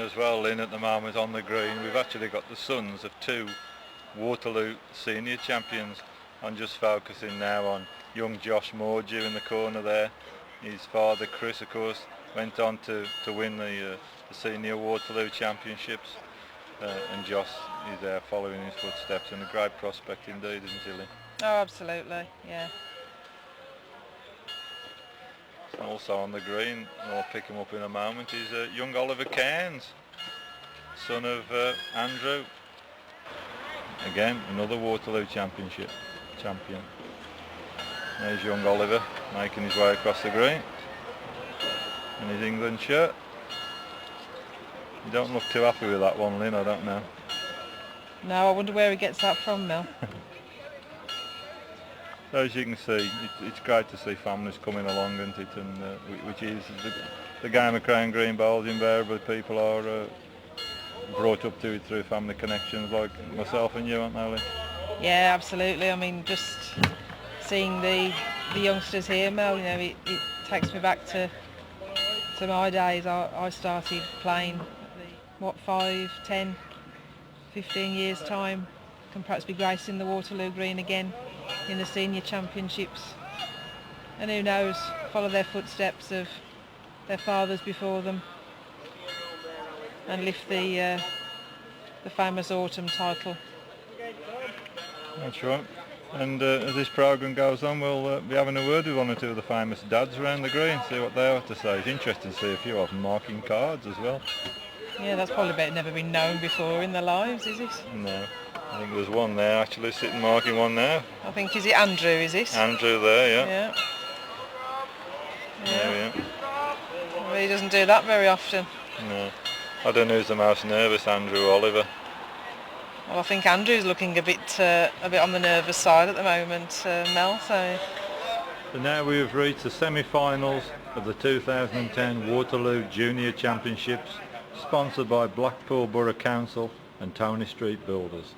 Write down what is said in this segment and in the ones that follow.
as well, Lynn, at the moment on the green. We've actually got the sons of two Waterloo senior champions. I'm just focusing now on young Josh Mordew in the corner there. His father Chris, of course, went on to win the senior Waterloo championships, and Josh is there following his footsteps, and a great prospect indeed, isn't he, Lynn? Oh, absolutely, yeah. Also on the green, I'll pick him up in a moment, is young Oliver Cairns, son of Andrew. Again, another Waterloo championship champion. There's young Oliver making his way across the green in his England shirt. You don't look too happy with that one, Lynn, I don't know. No, I wonder where he gets that from, Mel. So as you can see, it's great to see families coming along, isn't it? And which is the game of Crown Green Bowls. Invariably, people are brought up to it through family connections, like myself and you, aren't they, Lynn? Yeah, absolutely. I mean, just seeing the youngsters here, Mel, you know, it takes me back to my days. I started playing at 5, 10, 15 years time. Can perhaps be gracing the Waterloo Green again in the senior championships, and who knows, follow their footsteps of their fathers before them and lift the famous autumn title. That's right. And as this programme goes on, we'll be having a word with one or two of the famous dads around the green, see what they have to say. It's interesting to see a few of them marking cards as well. Yeah, that's probably never been known before in their lives, is it? No. I think there's one there actually sitting marking one now. I think, is it Andrew, is it? Andrew there, yeah. Yeah. Well, he doesn't do that very often. No. I don't know who's the most nervous, Andrew or Oliver. Well, I think Andrew's looking a bit on the nervous side at the moment, Mel. So now we have reached the semi-finals of the 2010 Waterloo Junior Championships, sponsored by Blackpool Borough Council and Tony Street Builders.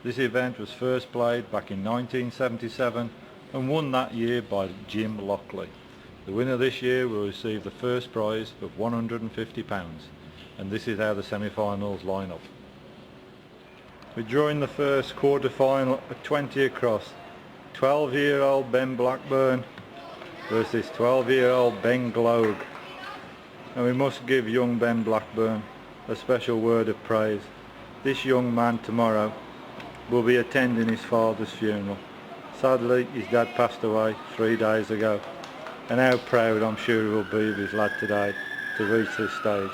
This event was first played back in 1977 and won that year by Jim Lockley. The winner this year will receive the first prize of £150, and this is how the semi-finals line up. We're drawing the first quarter-final at 20 across. 12-year-old Ben Blackburn versus 12-year-old Ben Gloag. And we must give young Ben Blackburn a special word of praise. This young man tomorrow will be attending his father's funeral. Sadly, his dad passed away 3 days ago, and how proud I'm sure he will be of his lad today to reach this stage.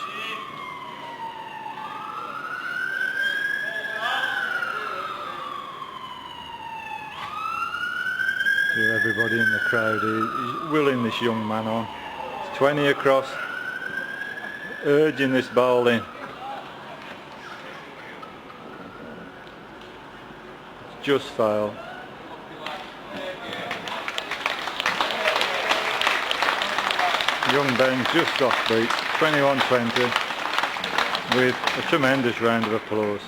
Everybody in the crowd is willing this young man on. It's 20 across, urging this bowl in. It's just failed. Young Ben just got beat, 21-20, with a tremendous round of applause.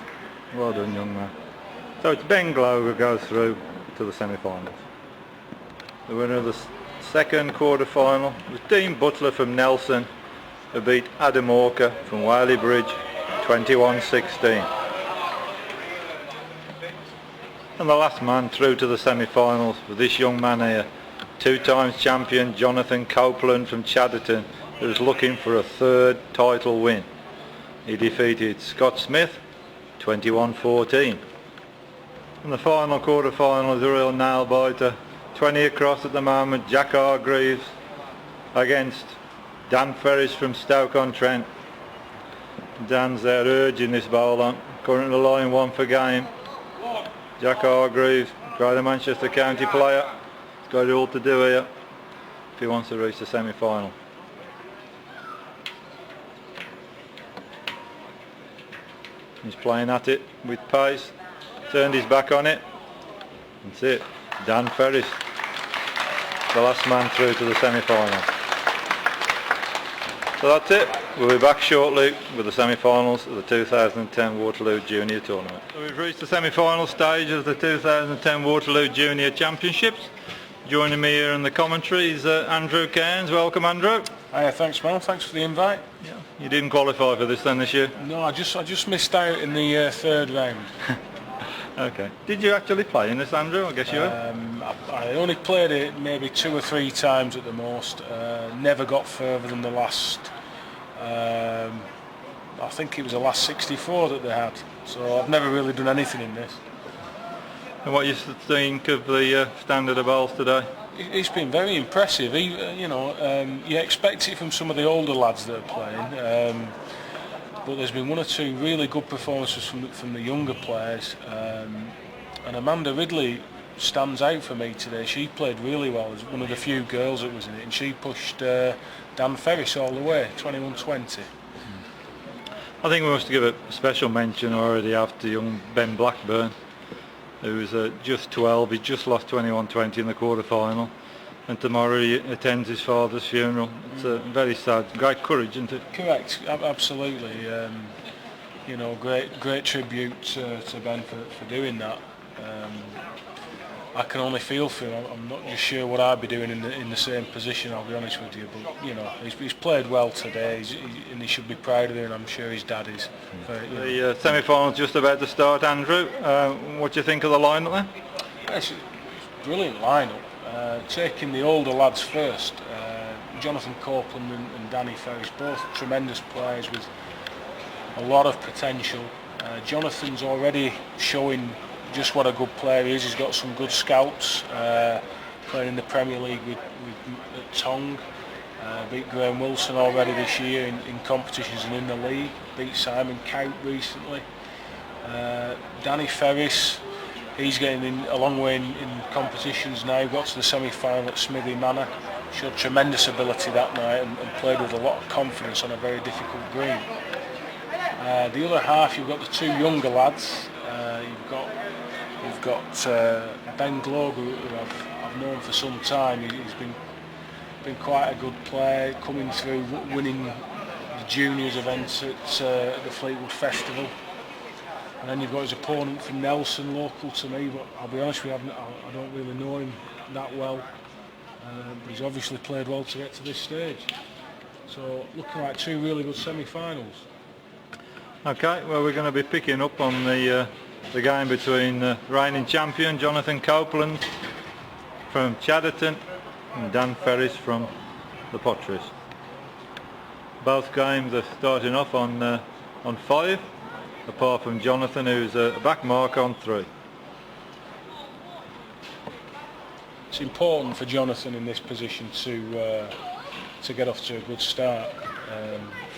Well done, young man. So it's Ben Gloag who goes through to the semi-finals. The winner of the second quarter-final was Dean Butler from Nelson, who beat Adam Walker from Whaley Bridge 21-16. And the last man through to the semi-finals was this young man here, two-times champion Jonathan Copeland from Chadderton, who was looking for a third title win. He defeated Scott Smith 21-14. And the final quarter-final is a real nail-biter. 20 across at the moment, Jack Hargreaves against Dan Ferris from Stoke-on-Trent. Dan's there urging this bowl on, currently line 1 for game. Jack Hargreaves, greater Manchester County player, he's got it all to do here if he wants to reach the semi-final. He's playing at it with pace, turned his back on it. That's it, Dan Ferris, the last man through to the semi-final. So that's it. We'll be back shortly with the semi-finals of the 2010 Waterloo Junior Tournament. So we've reached the semi-final stage of the 2010 Waterloo Junior Championships. Joining me here in the commentary is Andrew Cairns. Welcome, Andrew. Hiya, thanks, Mel. Thanks for the invite. Yeah. You didn't qualify for this then this year? No, I just missed out in the third round. Okay. Did you actually play in this, Andrew? I guess you have. I only played it maybe 2 or 3 times at the most. Never got further than the last. I think it was the last 64 that they had. So I've never really done anything in this. And what you think of the standard of bowls today? It's been very impressive. You expect it from some of the older lads that are playing, but there's been 1 or 2 really good performances from the younger players. And Amanda Ridley stands out for me today. She played really well as one of the few girls that was in it, and she pushed Dan Ferris all the way, 21-20. I think we must give a special mention already after young Ben Blackburn, who was just 12. He just lost 21-20 in the quarter-final, and tomorrow he attends his father's funeral. It's very sad. Great courage, isn't it? Correct, absolutely. Great tribute to Ben for doing that. I can only feel for him. I'm not just sure what I'd be doing in the same position, I'll be honest with you. But he's played well today, and he should be proud of it, and I'm sure his dad is. The semi-final's just about to start, Andrew. What do you think of the lineup then? It's a brilliant lineup. Taking the older lads first, Jonathan Copeland and Danny Ferris, both tremendous players with a lot of potential. Jonathan's already showing just what a good player he is. He's got some good scouts, playing in the Premier League with Tong. Beat Graham Wilson already this year in competitions and in the league. Beat Simon Cowt recently. Danny Ferris, he's getting in a long way in competitions now. Got to the semi-final at Smithy Manor. Showed tremendous ability that night and played with a lot of confidence on a very difficult green. The other half, you've got the 2 younger lads. You've got Ben Gloag, who I've known for some time. He's been quite a good player, coming through, winning the juniors events at the Fleetwood Festival. And then you've got his opponent from Nelson, local to me, but I'll be honest with you, I don't really know him that well. But he's obviously played well to get to this stage. So looking like 2 really good semi-finals. Okay, well, we're going to be picking up on the game between reigning champion Jonathan Copeland from Chadderton and Dan Ferris from the Potteries. Both games are starting off on 5, apart from Jonathan, who's a back mark on 3. It's important for Jonathan in this position to get off to a good start.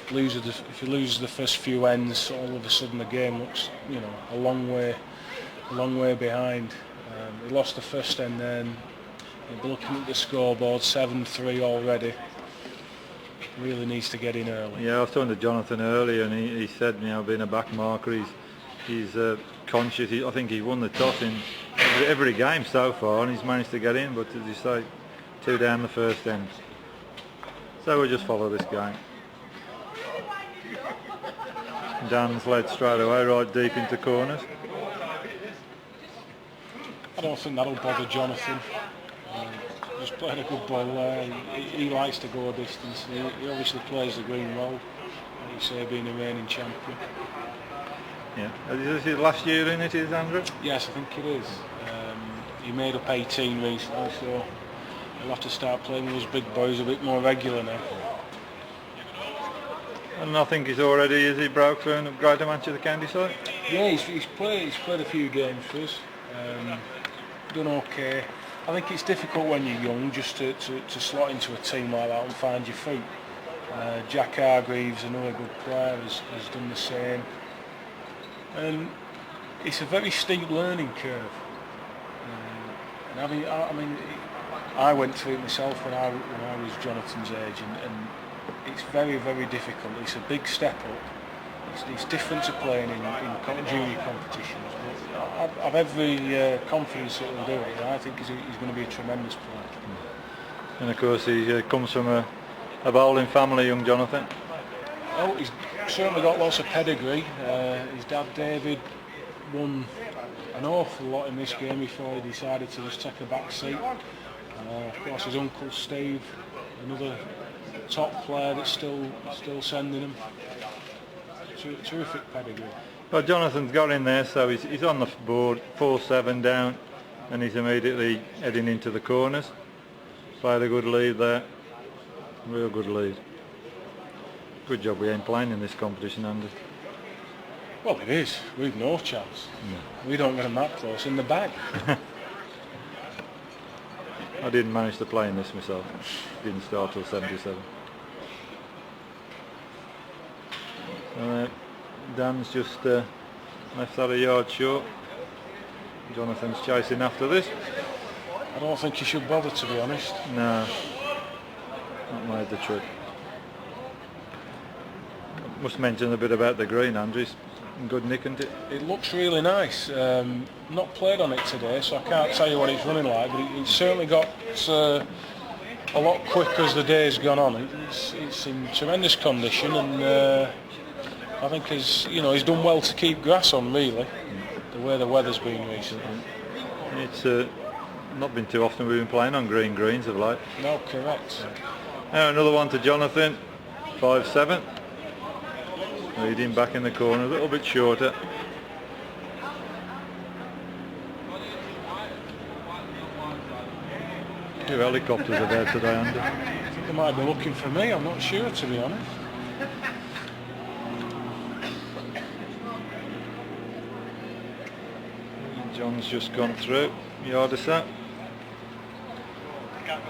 If he loses the first few ends, all of a sudden the game looks, a long way behind. He lost the first end, then you'll be looking at the scoreboard, 7-3 already. Really needs to get in early. Yeah, I was talking to Jonathan earlier, and he said, being a back marker, he's conscious. I think he won the toss in every game so far, and he's managed to get in. But as you say, 2 down the first end. So we'll just follow this game. Dan's led straight away, right deep into corners. I don't think that'll bother Jonathan. Just playing a good ball there. He likes to go a distance. He obviously plays the green well. Like you say, being a reigning champion. Yeah. Is this last year in it, is Andrew? Yes, I think it is. He made up 18 recently, so he'll have to start playing with those big boys a bit more regular now. And I think he's already broke for a Greater Manchester County side? Yeah, he's played a few games for us. Done okay. I think it's difficult when you're young just to slot into a team like that and find your feet. Jack Hargreaves, another good player, has done the same. And it's a very steep learning curve. I went through it myself when I was Jonathan's age, and it's very, very difficult. It's a big step up. It's different to playing in junior competitions. But I've every confidence that he'll do it. I think he's going to be a tremendous player. And of course he comes from a bowling family, young Jonathan. Oh, he's certainly got lots of pedigree. His dad David won an awful lot in this game before he decided to just take a back seat. Of course his uncle Steve, another top player that's still sending them. Terrific pedigree. Well, Jonathan's got in there, so he's on the board, 4-7 down, and he's immediately heading into the corners. Played a good lead there, real good lead. Good job we ain't playing in this competition, Andy. Well, it is. We've no chance. No. We don't get them that close in the bag. I didn't manage to play in this myself. Didn't start till 77. Dan's just left that a yard short. Jonathan's chasing after this. I don't think you should bother, to be honest. No, not made the trip. Must mention a bit about the green, Andrew. Good nick, isn't it? It looks really nice. Not played on it today, so I can't tell you what it's running like, but it's certainly got a lot quicker as the day's gone on. It's in tremendous condition, and I think he's done well to keep grass on, really, the way the weather's been recently. It's not been too often we've been playing on greens of late. No, correct. Now another one to Jonathan, 5-7. Leading back in the corner, a little bit shorter. Two helicopters are there today, Andy. I think they might be looking for me, I'm not sure, to be honest. John's just gone through, yard of that.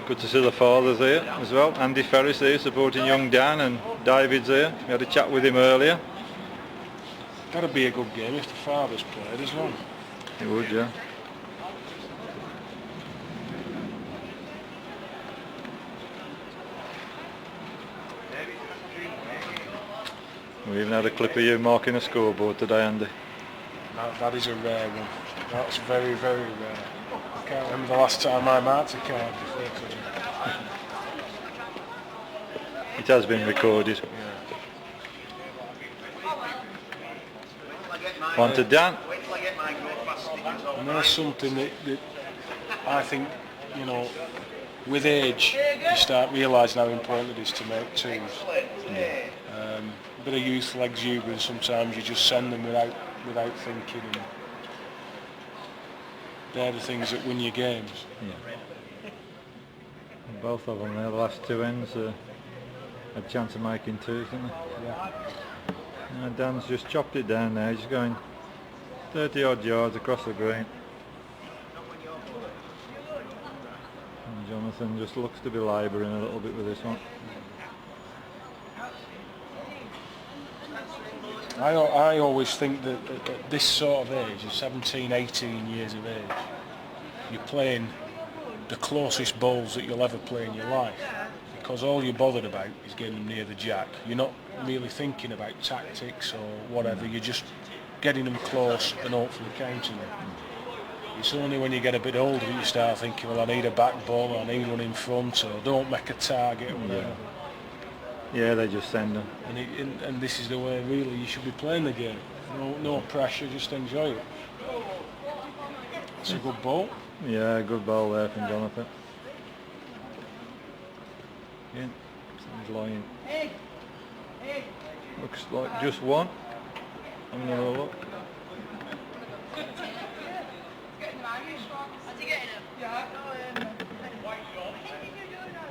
Good to see the fathers here as well. Andy Ferris here supporting young Dan, and David's here. We had a chat with him earlier. That'd be a good game if the fathers played as well. It would, yeah. We even had a clip of you marking a scoreboard today, Andy. That is a rare one. That's very, very rare. I can't remember the last time I marked a card before today. It has been recorded. One to Dan. And there's something that I think, with age, you start realising how important it is to make twos. A bit of youthful exuberance, sometimes you just send them without thinking. And they're the things that win your games. Yeah. Both of them there, the last two ends, had a chance of making twos, didn't they? Yeah. Dan's just chopped it down there, he's going 30 odd yards across the green. And Jonathan just looks to be labouring a little bit with this one. I always think that at this sort of age, at 17, 18 years of age, you're playing the closest bowls that you'll ever play in your life, because all you're bothered about is getting them near the jack. You're not really thinking about tactics or whatever, you're just getting them close and hopefully counting them. It's only when you get a bit older that you start thinking, well, I need a back ball, or I need one in front, or don't make a target, or whatever. Yeah, they just send them. And this is the way really you should be playing the game. No pressure, just enjoy it. It's a good ball. Yeah, good ball there from Jonathan. Yeah, he's lying. Looks like just one. I'm going to look.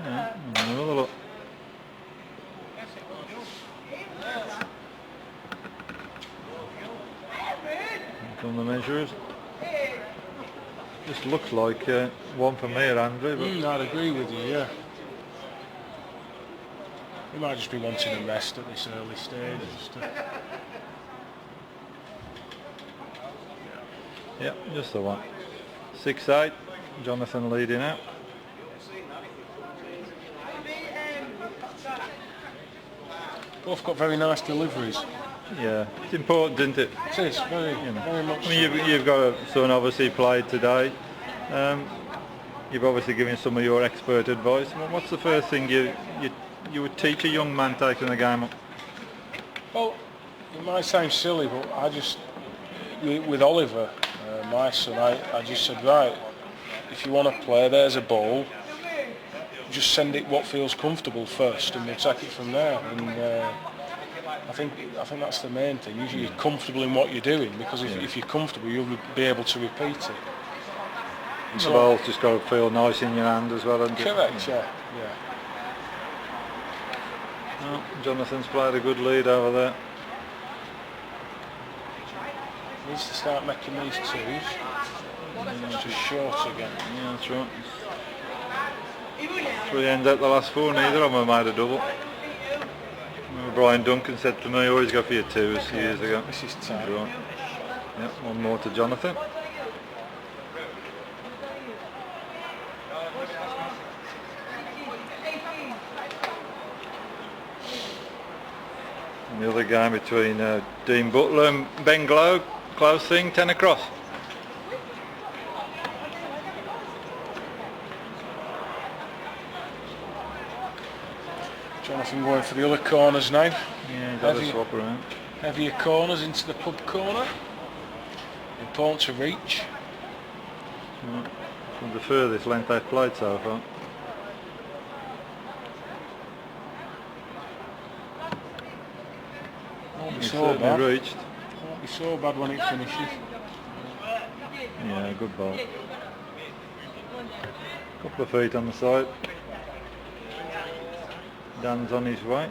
Yeah, another look. From the measures. Just looks like one for me at Andrew. But I'd agree with you, yeah. We might just be wanting a rest at this early stage. Yeah, just the one. 6-8, Jonathan leading out. Both got very nice deliveries. Yeah, it's important, isn't it? It is, very much. I mean, you've got a son obviously played today. You've obviously given some of your expert advice. What's the first thing you would teach a young man taking the game up? Well, it might sound silly, but I just, with Oliver, my son, I just said, right, if you want to play, there's a ball. just send it what feels comfortable first, and we'll take it from there. And I think that's the main thing. Usually you're comfortable in what you're doing, because if you're comfortable, you'll be able to repeat it. And the ball's just got to feel nice in your hand as well. Correct. Yeah. Oh, Jonathan's played a good lead over there. Needs to start making these twos. It's just short again. Yeah, that's right. 3 ends out the last 4, neither of them have made a double. Brian Duncan said to me, always go for your twos years ago. This is tight. Right. Yep, one more to Jonathan. And the other game between Dean Butler and Ben Gloag, close thing, 10 across. Jonathan going for the other corners now. Yeah, he's had a swap around. Heavier corners into the pub corner. Important to reach. Right. From the furthest length they've played so far. Won't be He's so bad. reached. Won't be so bad when it finishes. Yeah, good ball. Couple of feet on the side. Dan's on his way.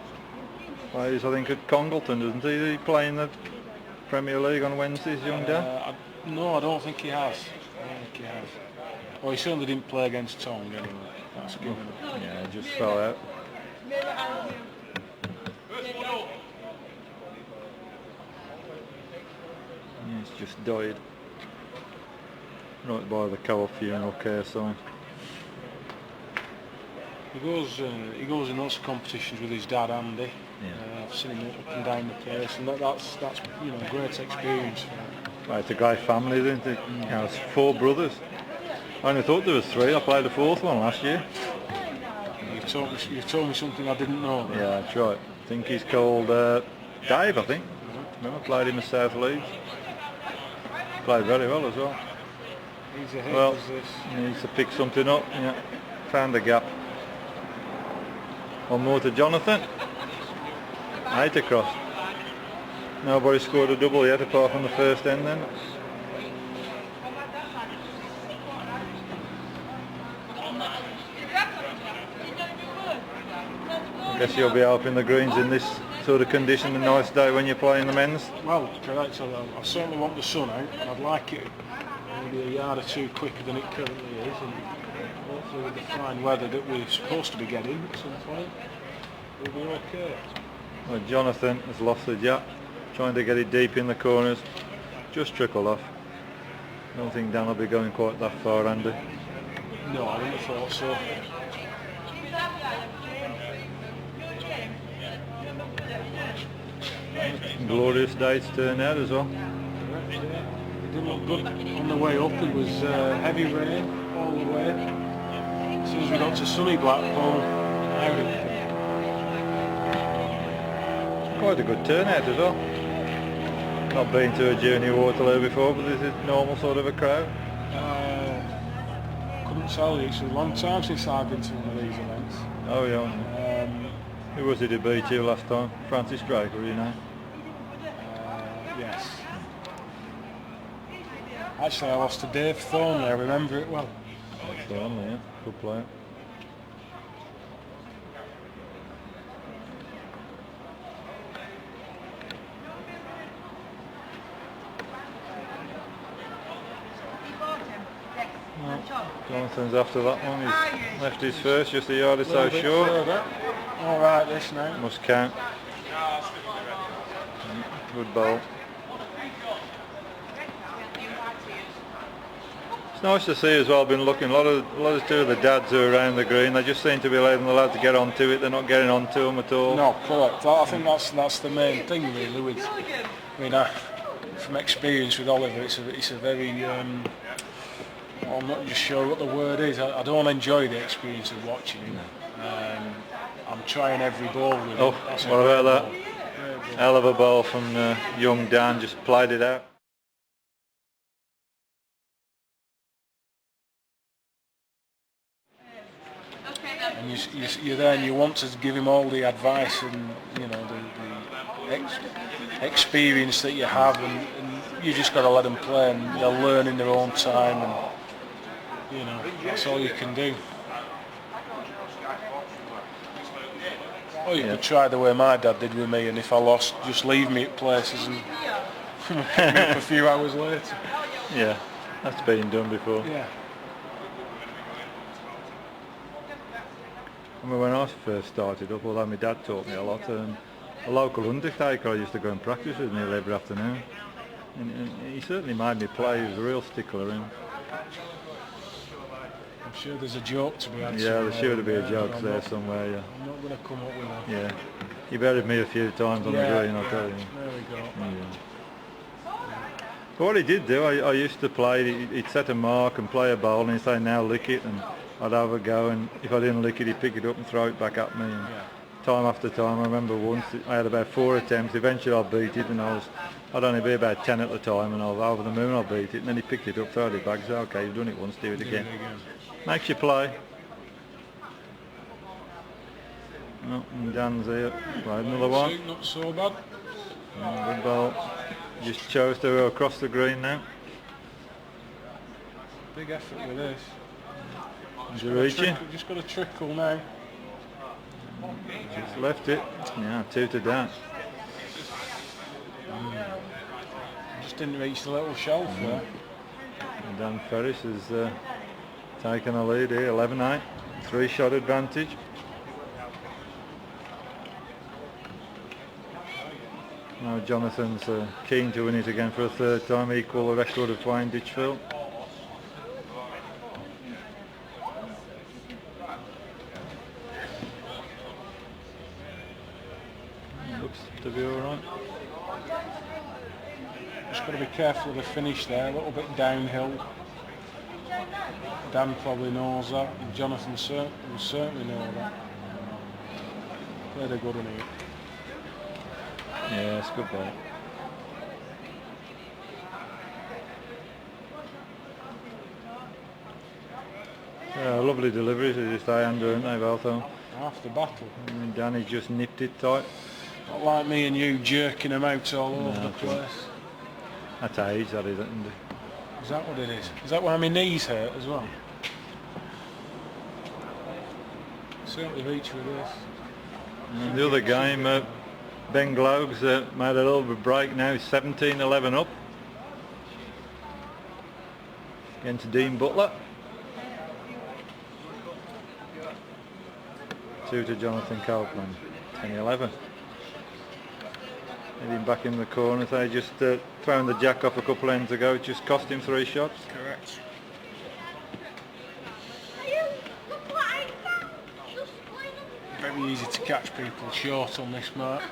Plays, I think, at Congleton, doesn't he? Is he playing the Premier League on Wednesdays, young Dan? No, I don't think he has. Well, he certainly didn't play against Tong anyway. That's given up. Yeah, it just fell out. Yeah, it's just died. Right by the Co-op funeral care sign. He goes in lots of competitions with his dad Andy. Yeah. I've seen him up and down the place, and that's a great experience for him. Well, it's a great family, isn't it? You know, it's 4 brothers. I only thought there was 3. I played the 4th one last year. You've told me something I didn't know. Yeah, that's right. I think he's called Dave, I think. I played him at South Leeds. Played very well as well. He's a hit, Well, is this. he needs to pick something up. Yeah, found the gap. One more to Jonathan. 8 across. Nobody scored a double yet apart from the first end then. I guess you'll be helping the greens in this sort of condition, a nice day when you're playing the men's. Well, correct. So I certainly want the sun out. I'd like it maybe a yard or 2 quicker than it currently is, and hopefully with the fine weather that we're supposed to be getting at some point, we'll be okay. Well, Jonathan has lost the jab, trying to get it deep in the corners, just trickled off. I don't think Dan will be going quite that far, Andy. No, I wouldn't have thought so. Glorious day's turn out as well. Correct, yeah. It didn't look good on the way up. It was heavy rain all the way. As soon as we got to sunny Blackpool, out it came. Quite a good turnout as well. Not been to a Junior Waterloo before, but this is normal sort of a crowd. Couldn't tell you. It's a long time since I've been to one of these events. Oh yeah. Who was it who beat you last time? Francis Draker, you know? Yes. Actually, I lost to Dave Thornley. I remember it well. Thornley, yeah. Good player. Jonathan's after that one. He's left his first, just a yard or so short. All right, this now. Must count. Good ball. It's nice to see as well. Been looking a lot of 2 of the dads who are around the green. They just seem to be letting the lads to get onto it. They're not getting onto them at all. No, correct. I think that's the main thing really. With, I mean, from experience with Oliver, it's a very. I'm not just sure what the word is. I don't enjoy the experience of watching him. I'm trying every ball with him. Oh, what about that? Hell of a ball from young Dan, just played it out. And And you're there and you want to give him all the advice and, you know, the experience that you have, and you just got to let them play, and they'll learn in their own time, and, you know, that's all you can do. Or you could try the way my dad did with me, and if I lost, just leave me at places and pick me up a few hours later. Yeah, that's been done before. Yeah. I mean, when I first started up, although my dad taught me a lot, a local undertaker I used to go and practice with nearly every afternoon. And he certainly made me play. He was a real stickler in. I'm sure there's a joke to be had. Yeah, there's sure to be a joke there somewhere, yeah. I'm not going to come up with that. Yeah. He buried me a few times on the green, I'll tell you. There we go. Yeah. But what he did do, I used to play, he'd set a mark and play a bowl and he'd say, now lick it, and I'd have a go, and if I didn't lick it, he'd pick it up and throw it back at me. And time after time, I remember once, I had about 4 attempts, eventually I beat it, and I'd only be about 10 at the time, and I was over the moon, I beat it, and then he picked it up, threw it back, said, okay, you've done it once, do it again. Makes you play. Oh, and Dan's here, played another one. Not so bad. The ball just chose to go across the green now. Big effort with this. Just got a trickle now. Just left it. Yeah, 2 to down. Just didn't reach the little shelf there. And Dan Ferris has taken a lead here, 11-8, 3-shot advantage. Now Jonathan's keen to win it again for a 3rd time, equal the record of Wayne Ditchfield. Looks to be alright. Just got to be careful of the finish there, a little bit downhill. Dan probably knows that, and Jonathan will certainly know that. Played a good one here. Yeah, it's good ball. Yeah, lovely deliveries, they just high under, aren't they, both of them? Half the battle. And Danny just nipped it tight. Not like me and you jerking them out all over the place. That's age, that is, isn't it? Is that what it is? Is that why my knees hurt as well? Certainly reach with this. And the other game, Ben Gloag's made a little bit of break now, 17-11 up against Dean Butler. 2 to Jonathan Copeland, 10-11. Heading back in the corner, they just thrown the jack off a couple ends ago, it just cost him 3 shots. Correct. Very easy to catch people short on this mark.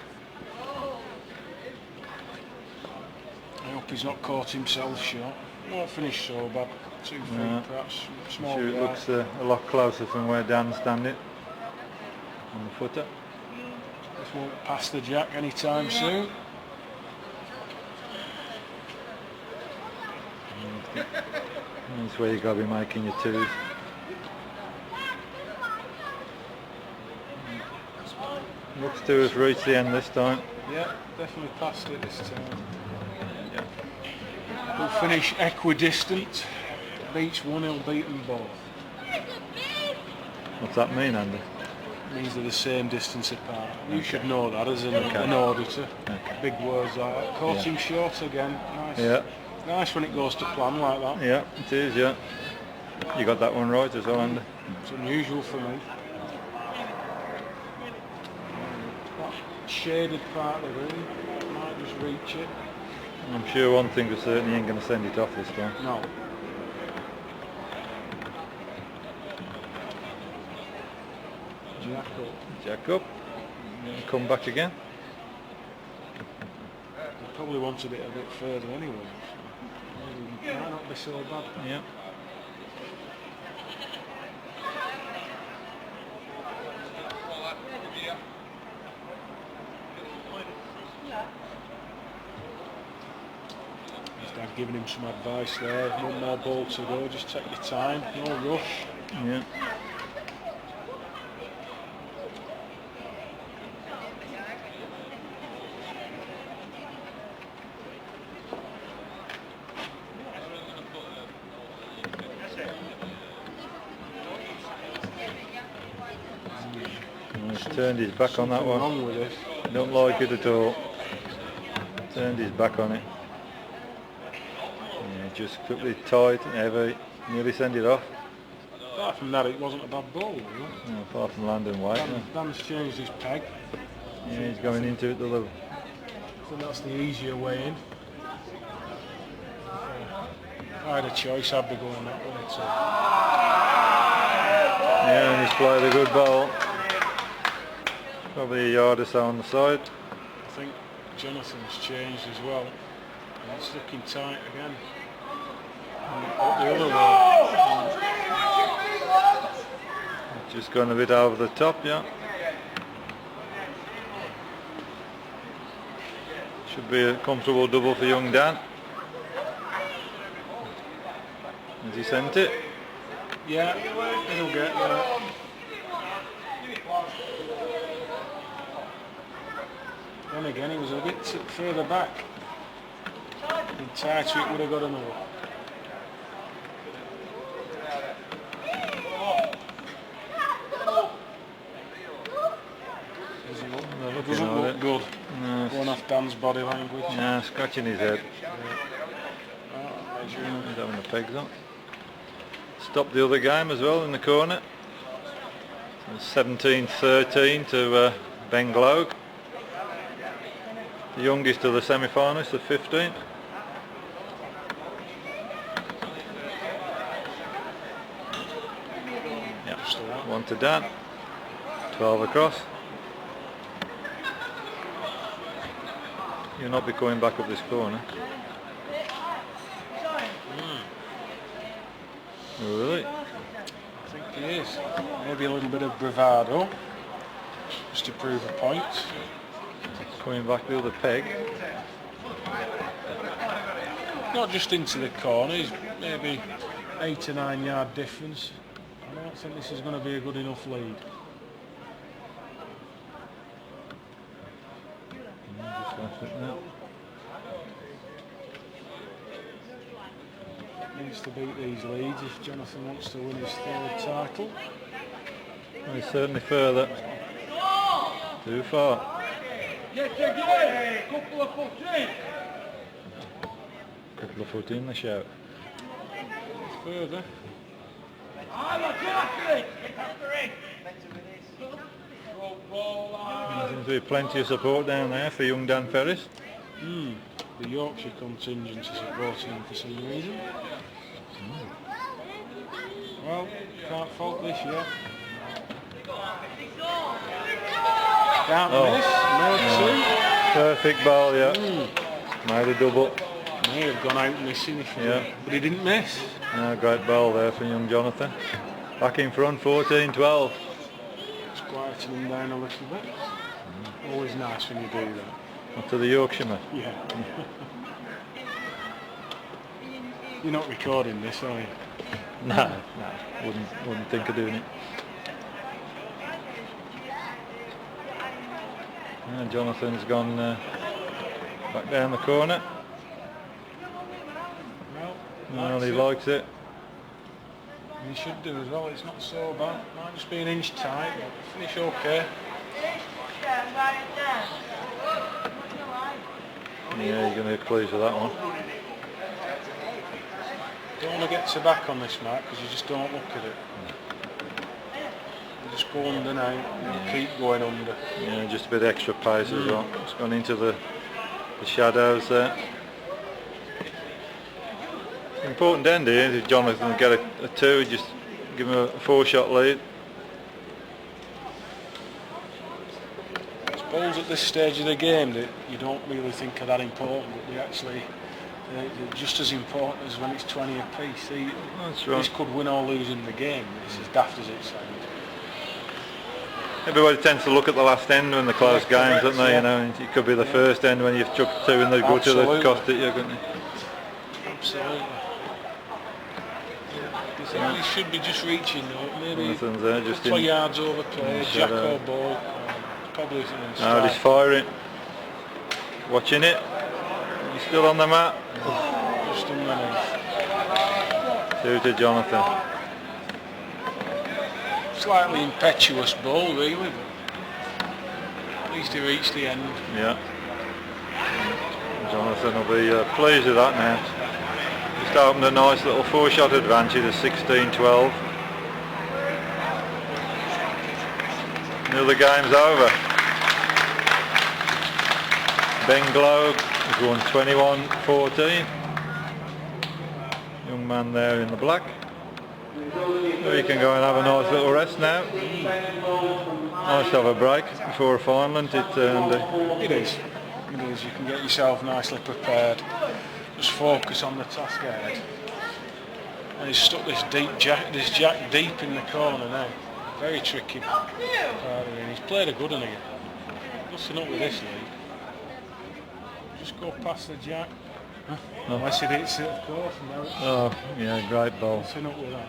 I hope he's not caught himself short. Not finished so bad. 2 feet perhaps. Small Sure, it guy. looks a lot closer from where Dan's standing on the footer. This won't pass the jack anytime soon. That's where you got to be making your 2s. Looks to have reached the end this time. Yeah, definitely passed it this time. He'll finish equidistant. Beats one, he'll beat them both. What's that mean, Andy? Means they're the same distance apart. You should know that as an auditor. Big words like that. Caught him short again. Nice. Yeah. Nice when it goes to plan like that. Yeah, it is, yeah. You got that one right as well, Andy. It's unusual for me. That shaded part of the room, might just reach it. I'm sure one thing for certain, he ain't going to send it off this time. No. Jack up. Jack up. Come back again. He probably wanted it a bit further anyway. So it might not be so bad. Yeah. I've given him some advice there. One more ball to go. Just take your time. No rush. Yeah. Turned his back on that Something one. wrong with it. Don't like it at all. Turned his back on it. Yeah, just quickly tight, heavy, nearly send it off. Apart from that, it wasn't a bad ball, really. Yeah, apart from landing weight. Dan's changed his peg. Yeah, he's going into it the other. I think that's the easier way in. If I had a choice, I'd be going that way too. Yeah, and he's played a good ball. Probably a yard or so on the side. I think Jonathan's changed as well. And it's looking tight again. And up the other way. Just gone a bit over the top, yeah. Should be a comfortable double for young Dan. Has he sent it? Yeah, it'll get there. Then again, he was a bit further back. In tighter, it would have got another. Doesn't look good. No, Going off Dan's body language. yeah, scratching his head. He's He's having the pegs on. Stopped the other game as well in the corner. 17-13 to Ben Gloag. The youngest of the semi-finalists, the 15th. Yeah, one to Dan. 12 across. You'll not be coming back up this corner. Really? I think he is. Maybe a little bit of bravado, just to prove a point. Coming back the other peg. Not just into the corner, he's maybe 8 or 9 yard difference. I don't think this is going to be a good enough lead. Just left it now. Needs to beat these leads if Jonathan wants to win his 3rd title. Well, he's certainly further. Too far. Couple of foot in the shout. Further. There seems to be plenty of support down there for young Dan Ferris. The Yorkshire contingent is supporting him for some reason. Well, can't fault this yet. Can't miss, no two. Perfect ball, yeah. Made a double. May have gone out missing if but he didn't miss. No, great ball there for young Jonathan. Back in front, 14-12. It's quieting him down a little bit. Always nice when you do that. Up to the Yorkshireman. Yeah. You're not recording this, are you? No, wouldn't think of doing it. And Jonathan's gone back down the corner. Well, he likes it. And he should do as well. It's not so bad. Might just be an inch tight, but finish okay. Yeah, you're going to get pleased with that one. Don't want to get to back on this, Mark, because you just don't look at it. You just go under now and keep going under. Yeah, just a bit extra pace as well. It's gone into the shadows there. Important end here, if Jonathan can get a 2, just give him a 4-shot lead. It's balls at this stage of the game that you don't really think are that important, but they're just as important as when it's 20 apiece. That's right. This could win or lose in the game. It's as daft as it sounds. Everybody tends to look at the last end when the close games, don't they? Yeah. You know, and it could be the first end when you've chucked 2 in the gutter that cost it you, couldn't it? Absolutely. He should be just reaching though, maybe Jonathan's there, just a couple of in yards over play, jack or ball, probably in now he's firing. Watching it. He's still on the mat. just underneath. 2 to Jonathan. Slightly impetuous ball really, but least he reached the end. Yeah. Jonathan will be pleased with that now. Just opened a nice little 4-shot advantage to 16-12. Now the game's over. Ben Gloag has won 21-14. Young man there in the black. So you can go and have a nice little rest now. Nice to have a break before a final, isn't it, Andy? It is. It is. You can get yourself nicely prepared. Just focus on the task ahead. And he's stuck this jack deep in the corner now. Very tricky. He's played a good one here. Nothing up with this lead. Just go past the jack. Huh? Oh. Unless it hits it, of course. Oh, yeah, great ball. Nothing up with that.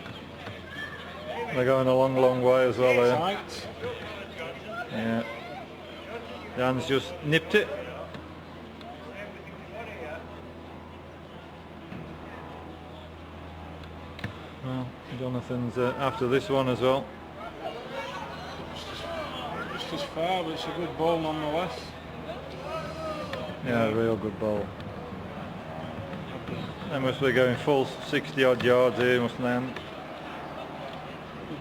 They're going a long, long way as well there. Tight. Yeah. Dan's just nipped it. Well, Jonathan's after this one as well. Just as far, but it's a good ball nonetheless. Yeah, a real good ball. They must be going full 60 odd yards here, mustn't they?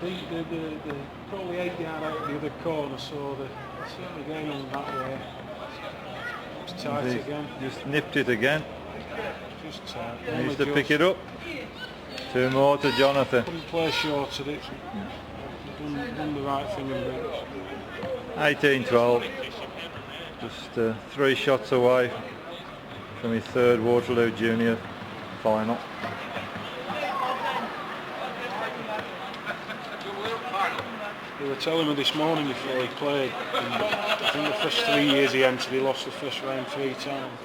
They're probably 8 yards out of the other corner, so they're certainly going on that way. It's tight again. Just nipped it again. Just tight. Needs to pick it up. 2 more to Jonathan. Couldn't play short at it. Done the right thing and reached. 18-12. Just 3 shots away from his 3rd Waterloo Junior final. They were telling me this morning before he played, I think the first 3 years he entered, he lost the first round 3 times.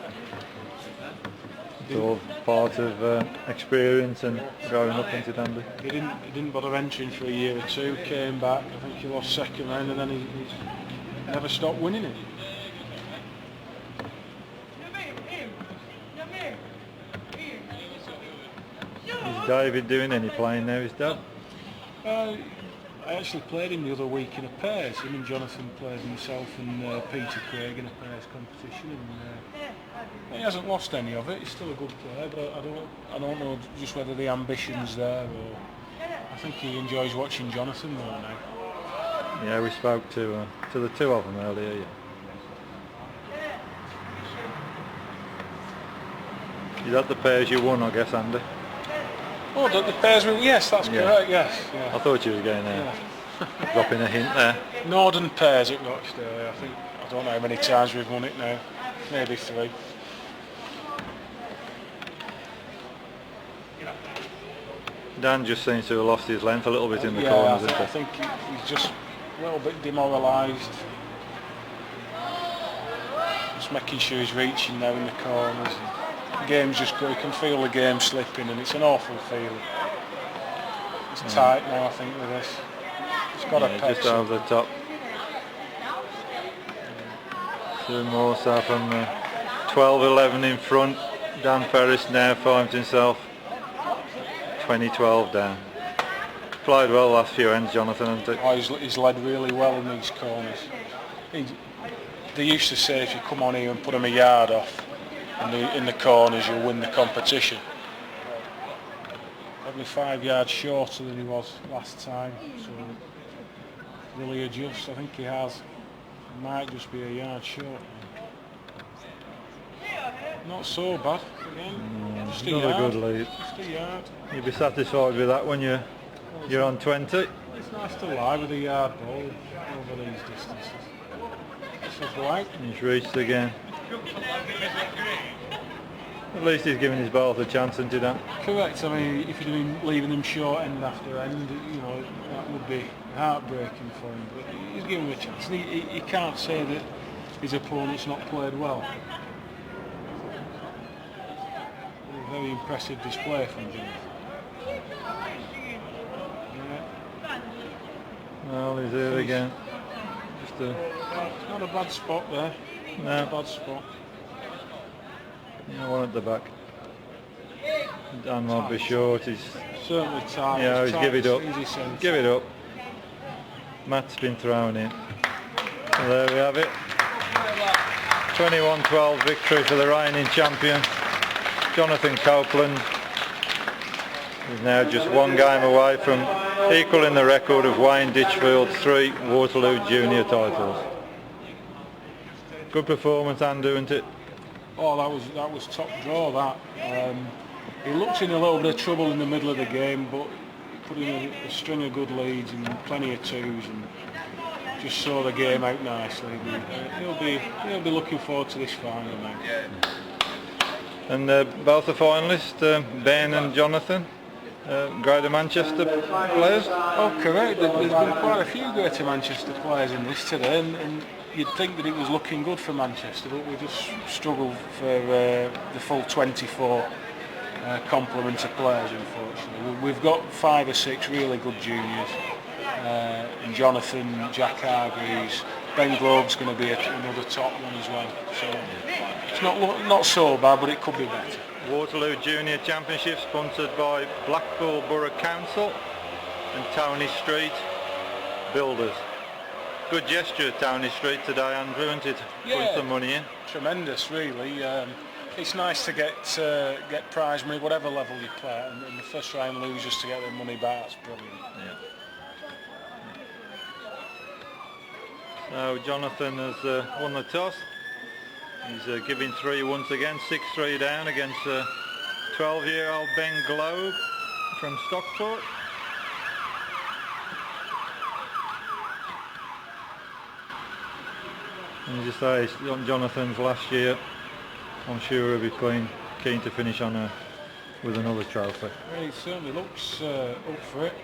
It's all part of experience and growing up into Danby. He didn't bother entering for a year or 2, came back, I think he lost 2nd round, and then he never stopped winning it. Is David doing any playing now, his dad? I actually played him the other week in a pairs. Him and Jonathan played himself and Peter Craig in a pairs competition, and he hasn't lost any of it. He's still a good player, but I don't know just whether the ambition's there, or I think he enjoys watching Jonathan more now. Yeah, we spoke to the 2 of them earlier. Yeah. Is that the pairs you won, I guess, Andy? Oh, the pairs were, yes, that's correct, yes. Yeah. I thought you were going dropping a hint there. Northern pairs it got today, I think. I don't know how many times we've won it now. Maybe 3. Dan just seems to have lost his length a little bit in the corners. I think he's just a little bit demoralised. Just making sure he's reaching now in the corners. The game's just good. You can feel the game slipping, and it's an awful feeling. It's tight now, I think, with this. It's got a just over the top. 2 more, so from 12-11 in front. Dan Ferris now finds himself 20-12 down. Played well last few ends, Jonathan, hasn't he? Oh, he's led really well in these corners. They used to say if you come on here and put him a yard off in the corners, you'll win the competition. Probably 5 yards shorter than he was last time, so will he adjust? I think he has. It might just be a yard short. Not so bad again. Just a Another yard. good lead. Just a yard. You'll be satisfied with that when you're on 20. It's nice to lie with a yard ball over these distances. This is right. He's reached again. At least he's giving his ball a chance, isn't he, Dan? Correct. I mean, if you'd have been leaving him short end after end, you know, that would be heartbreaking for him. But he's given him a chance. And he can't say that his opponent's not played well. A very impressive display from him. Yeah. Well, he's here again. Just It's not a bad spot there. No. Not a bad spot. one at the back. Dan won't be short. He's Certainly tight. yeah, he's give it up. Easy sense. Give it up. Matt's been thrown in. So there we have it. 21-12 victory for the reigning champion. Jonathan Copeland is now just one game away from equaling the record of Wayne Ditchfield's 3 Waterloo Junior titles. Good performance, Andrew, isn't it? Oh, that was top draw. That he looked in a little bit of trouble in the middle of the game, but he put in a string of good leads and plenty of twos, and just saw the game out nicely. He'll be looking forward to this final now. And both the finalists, Ben and Jonathan, Greater Manchester players? Oh, correct. There's been quite a few Greater Manchester players in this today, and you'd think that it was looking good for Manchester, but we just struggled for the full 24 complement of players, unfortunately. We've got 5 or 6 really good juniors. And Jonathan, Jack Hargreaves, Ben Gloag's going to be another top one as well. So it's not so bad, but it could be better. Waterloo Junior Championship sponsored by Blackpool Borough Council and Tony Street Builders. Good gesture at Tony Street today, Andrew, isn't it? Putting some money in. Tremendous, really. It's nice to get prize money, whatever level you play, and the first round losers to get their money back. That's brilliant. Yeah. So Jonathan has won the toss. He's giving 3 once again, 6-3 down against 12-year-old Ben Gloag from Stockport. And as you say, it's on Jonathan's last year. I'm sure he'll be keen to finish on with another trophy. Well, he certainly looks up for it.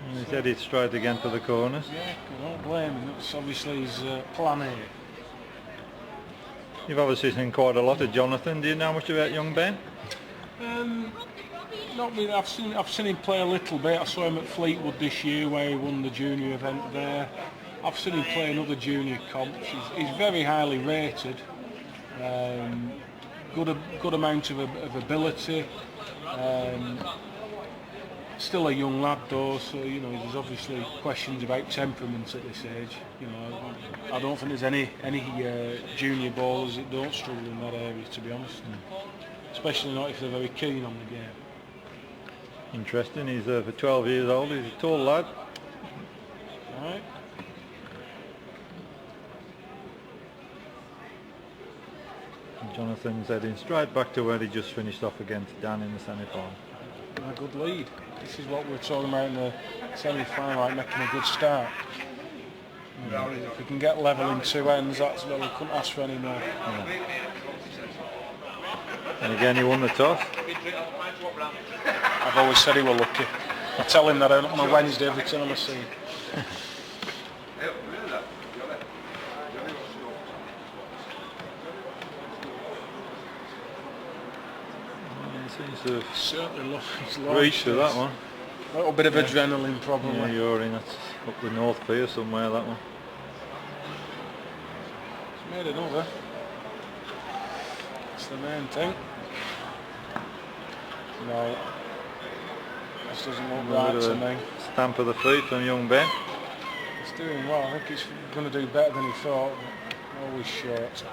And he's headed straight again for the corners. Yeah, I don't blame him. That's obviously his plan here. You've obviously seen quite a lot of Jonathan. Do you know much about young Ben? Not really. I've seen him play a little bit. I saw him at Fleetwood this year where he won the junior event there. I've seen him play another junior comps. He's very highly rated. Good amount of ability. Still a young lad though, so there's obviously questions about temperament at this age. I don't think there's any junior bowlers that don't struggle in that area, to be honest. Especially not if they're very keen on the game. Interesting. He's for 12 years old. He's a tall lad. Right. Jonathan's heading straight back to where he just finished off against Dan in the semi-final. A good lead. This is what we were talking about in the semi-final, like making a good start. If we can get level in 2 ends, that's what we couldn't ask for any more. Yeah. And again, he won the toss. I've always said he was lucky. I tell him that on a Wednesday every time I see him. Seems to have certainly reached to that one. A little bit of adrenaline probably. Yeah, you're in. That's up the North Pier somewhere, that one. It's made another. That's the main thing. No, this doesn't look right to me. Stamp of the feet from young Ben. He's doing well. I think he's going to do better than he thought, but always short.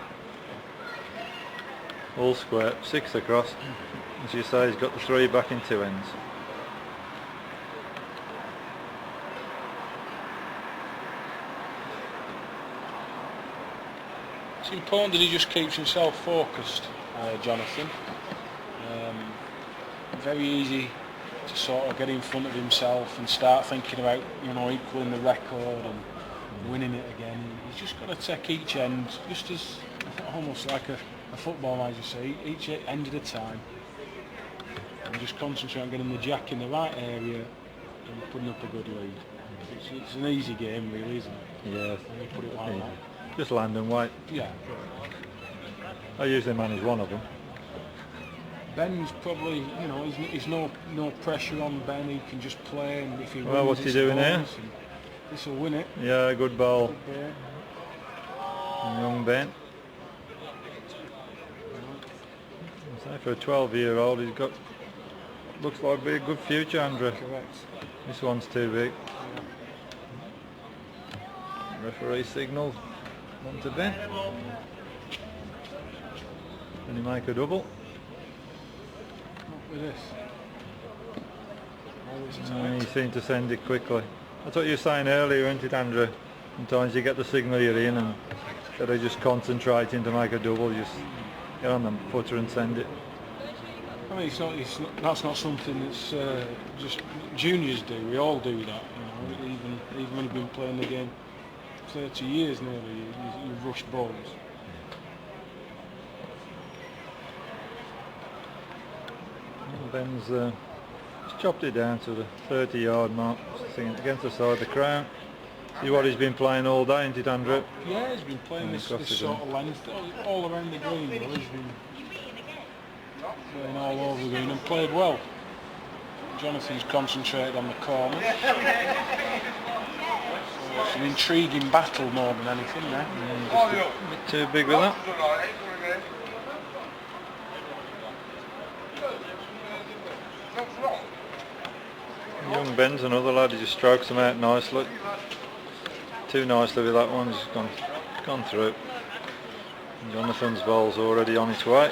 All square, 6 across. As you say, he's got the 3 back in 2 ends. It's important that he just keeps himself focused, Jonathan. Very easy to sort of get in front of himself and start thinking about, equaling the record and winning it again. He's just got to take each end, just as almost like a football match, you say, each end at a time. And just concentrate on getting the jack in the right area and putting up a good lead. It's an easy game, really, isn't it? Yes. When you put it like that. Just land and wait. Yeah. I usually manage one of them. Ben's probably, he's no pressure on Ben. He can just play, and if he wins, What's he doing here? This will win it. Yeah, good ball. Good ball. And young Ben. So for a 12-year-old, he's got, looks like be a good future, Andrew. Correct. This one's too big. Referee signals. One to Ben. Can he make a double? Not with this. Always He tight. seemed to send it quickly. That's what you were saying earlier, isn't it, Andrew? Sometimes you get the signal you're in and instead of just concentrating to make a double, just get on the footer and send it. I mean, that's not something that's just juniors do. We all do that. You know, even when you've been playing the game 30 years nearly, you rush balls. Ben's just chopped it down to the 30-yard mark, against the side of the crown. See what he's been playing all day, isn't it, Andrew? Yeah, he's been playing this sort of length all around the green. He's been playing all over the green and played well. Jonathan's concentrated on the corner. So it's an intriguing battle more than anything now. Just a bit too big with that. Young Ben's another lad, he just strokes them out nicely. Too nicely with that one, just gone through. And Jonathan's ball's already on its way.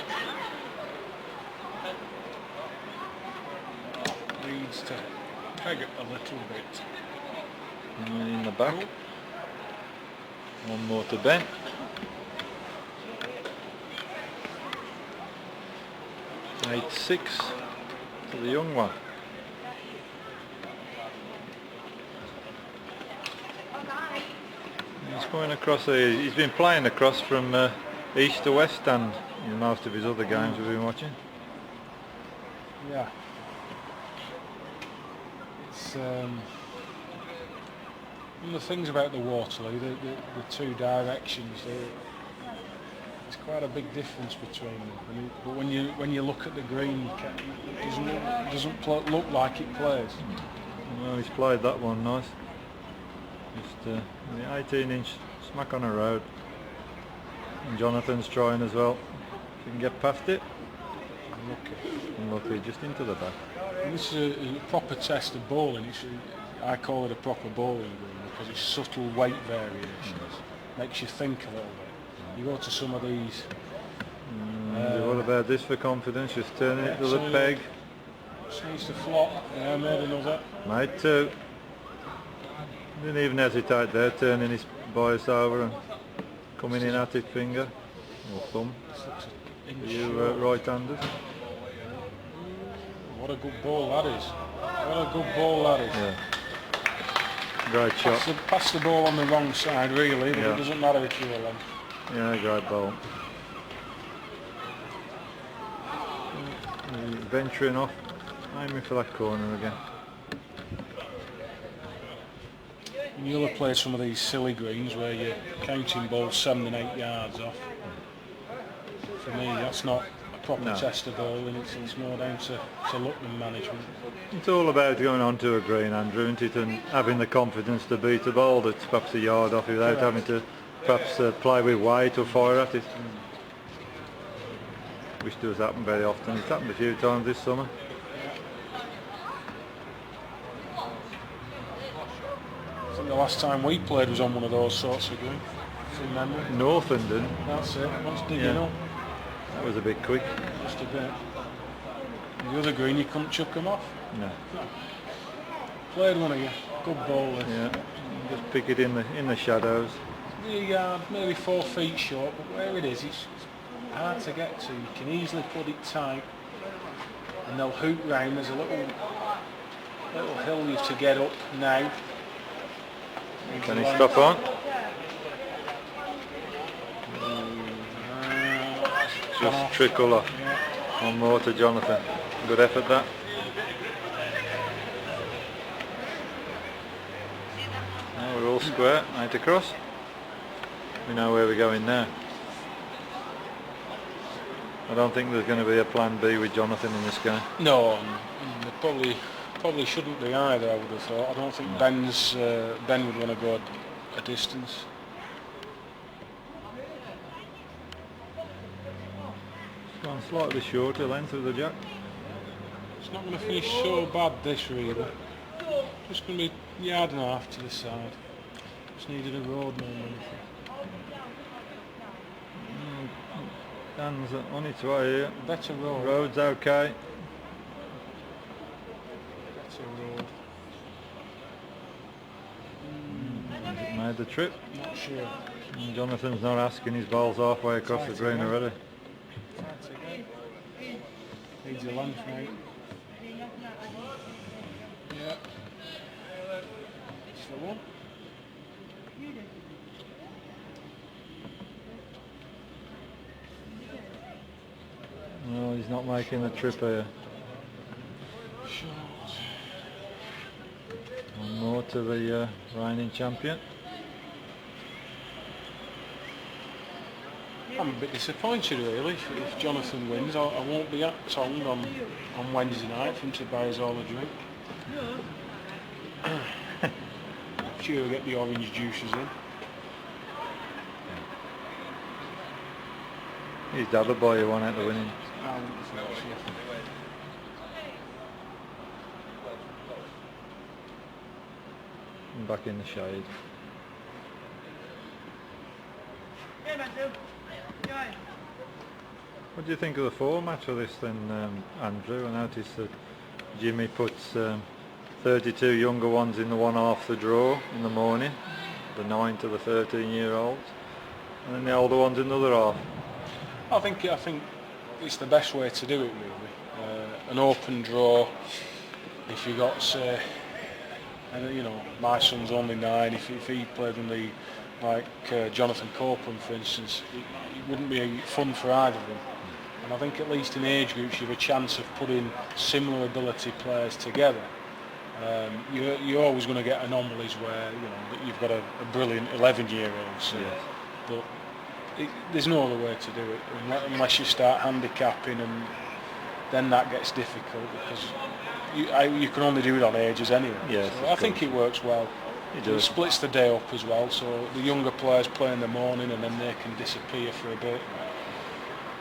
Needs to peg it a little bit. And in the back. One more to Ben. It's 8-6 to the young one. He's going across here. He's been playing across from east to west stand in most of his other games we've been watching. Yeah. It's one of the things about the Waterloo, the two directions. There's quite a big difference between them. But when you look at the green, it doesn't look like it plays. Well, he's played that one nice. Just the 18-inch smack on the road. And Jonathan's trying as well. If he can get past it. Unlucky, just into the back. And this is a proper test of bowling. I call it a proper bowling green because it's subtle weight variations. Makes you think a little bit. You go to some of these. What about this for confidence? Just turning it to the peg. Needs to flop. Yeah, made another. Made two. Didn't even hesitate there, turning his bias over and coming in at it finger or thumb. You right-handers. What a good ball that is. What a good ball that is. Yeah. Great shot. Pass the ball on the wrong side really, but it doesn't matter if you're a length. Yeah, great ball. Venturing off, aiming for that corner again. And you'll have played some of these silly greens where you're counting balls 7 and 8 yards off. For me, that's not a proper test of bowling. It's more down to luck and management. It's all about going onto a green, Andrew, isn't it, and having the confidence to beat a ball that's perhaps a yard off without having to perhaps play with weight or fire at it. Wish it does happen very often. It's happened a few times this summer. I think the last time we played was on one of those sorts of greens, from memory. Northenden. That's it. Once digging up. That was a bit quick. Just a bit. The other green, you couldn't chuck them off. No. Played one of you. Good ball this. Yeah. Just pick it in the shadows. 3 yards, maybe 4 feet short, but where it is, it's hard to get to. You can easily put it tight, and they'll hoop round. There's a little hill you have to get up now. Can he stop on? Just trickle off. Yeah. One more to Jonathan. Good effort that. Now we're all square, 8 across. We know where we're going now. I don't think there's going to be a plan B with Jonathan in this game. No, and there probably shouldn't be either, I would have thought. I don't think Ben would want to go a distance. It's gone slightly shorter length of the jack. It's not going to finish so bad this really. Just going to be a yard and a half to the side. Just needed a road more than anything. Stands on its way here. Better road. Road's okay. Better road. Has it made the trip? Not sure. And Jonathan's not asking his balls halfway across the green already. Tight again. Needs a length, mate. Yeah. It's the one. No, he's not making the trip here. Short. One more to the reigning champion. I'm a bit disappointed really if Jonathan wins. I won't be at Tongue on Wednesday night for him to buy us all a drink. I'm sure he'll get the orange juices in. His dad will buy you one out the winning. I wouldn't have thought so. And back in the shade. What do you think of the format for this then, Andrew? I noticed that Jimmy puts 32 younger ones in the one half the draw in the morning, the 9 to the 13-year-olds, and then the older ones in the other half. I think it's the best way to do it really. An open draw. If you got say, and you know, my son's only 9. If he played in the like Jonathan Copeland, for instance, it wouldn't be fun for either of them. And I think at least in age groups you have a chance of putting similar ability players together. You're always going to get anomalies where you've got a brilliant 11-year-old. So, Yes. but there's no other way to do it unless you start handicapping, and then that gets difficult because you can only do it on ages anyway. Yes, so I think it works well. It splits the day up as well, so the younger players play in the morning and then they can disappear for a bit.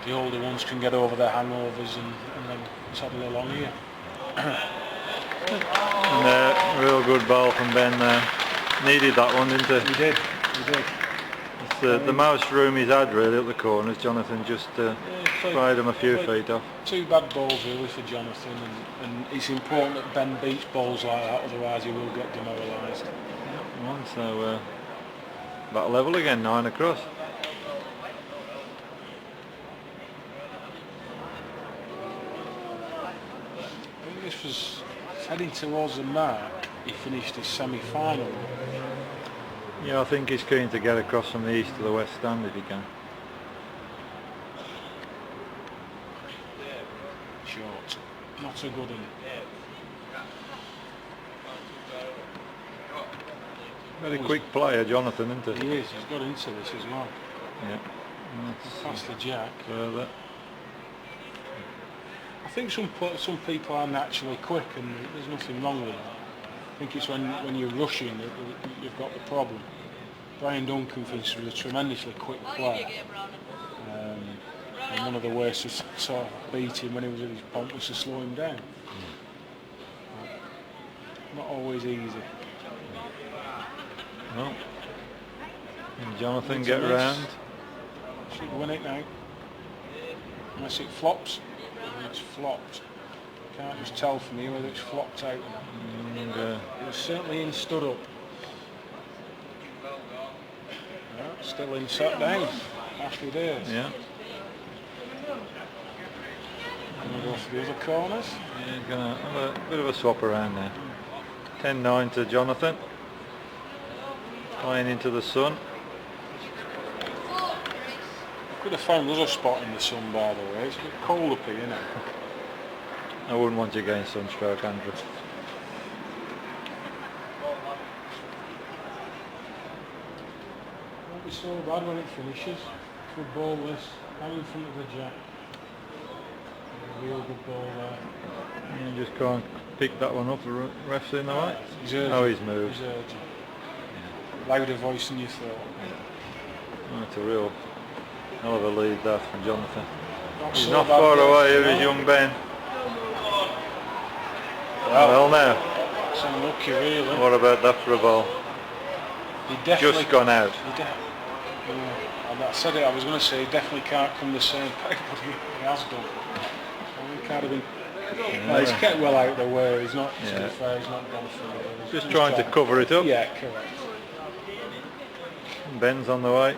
The older ones can get over their hangovers and then toddle along here. And real good ball from Ben there. Needed that one, didn't he? We did. It's the most room he's had really at the corners. Jonathan just played him a few feet off. 2 bad balls really for Jonathan, and it's important that Ben beats balls like that, otherwise he will get demoralised. So back level again, 9 across. I think this was heading towards the mark. He finished his semi-final. Yeah, I think he's keen to get across from the east to the west stand if he can. Short. Not a good one. Very quick player, Jonathan, isn't he? He is. He's got into this as well. Yeah. Past the jack. Further. I think some people are naturally quick, and there's nothing wrong with that. I think it's when you're rushing that you've got the problem. Brian Duncan, for instance, was a tremendously quick player. And one of the ways to sort of beat him when he was at his pomp was to slow him down. Not always easy. No. And Jonathan get round. Should win it now. Unless it flops. It's flopped. Can't just tell from here whether it's flopped out. And, it was certainly in stood up. Yeah, still in sat down. Happy days. Yeah. Gonna go for the other corners. Yeah, he's gonna have a bit of a swap around there. 10-9 to Jonathan. Playing into the sun. Could have found another spot in the sun, by the way. It's a bit cold up here, isn't it? I wouldn't want you getting sunstroke, Andrew. Won't be so bad when it finishes. Good ball this. I'm in front of the jack. A real good ball there. You just can't pick that one up. The ref's in the way. He's urgent. Oh, he's moved. He's urgent. Yeah. Louder voice than you thought. Yeah. Oh, it's a real hell of a lead that from Jonathan. He's not far away here, is young Ben. Well now. It's unlucky really. What about that for a ball? Just gone out. I And I said it, I was going to say he definitely can't come the same peg, but he has done. He can't have been. No, he's kept well out of the way. He's not. To be fair, he's not gone through it. He's Just trying to cover it up. Yeah, correct. Ben's on the way.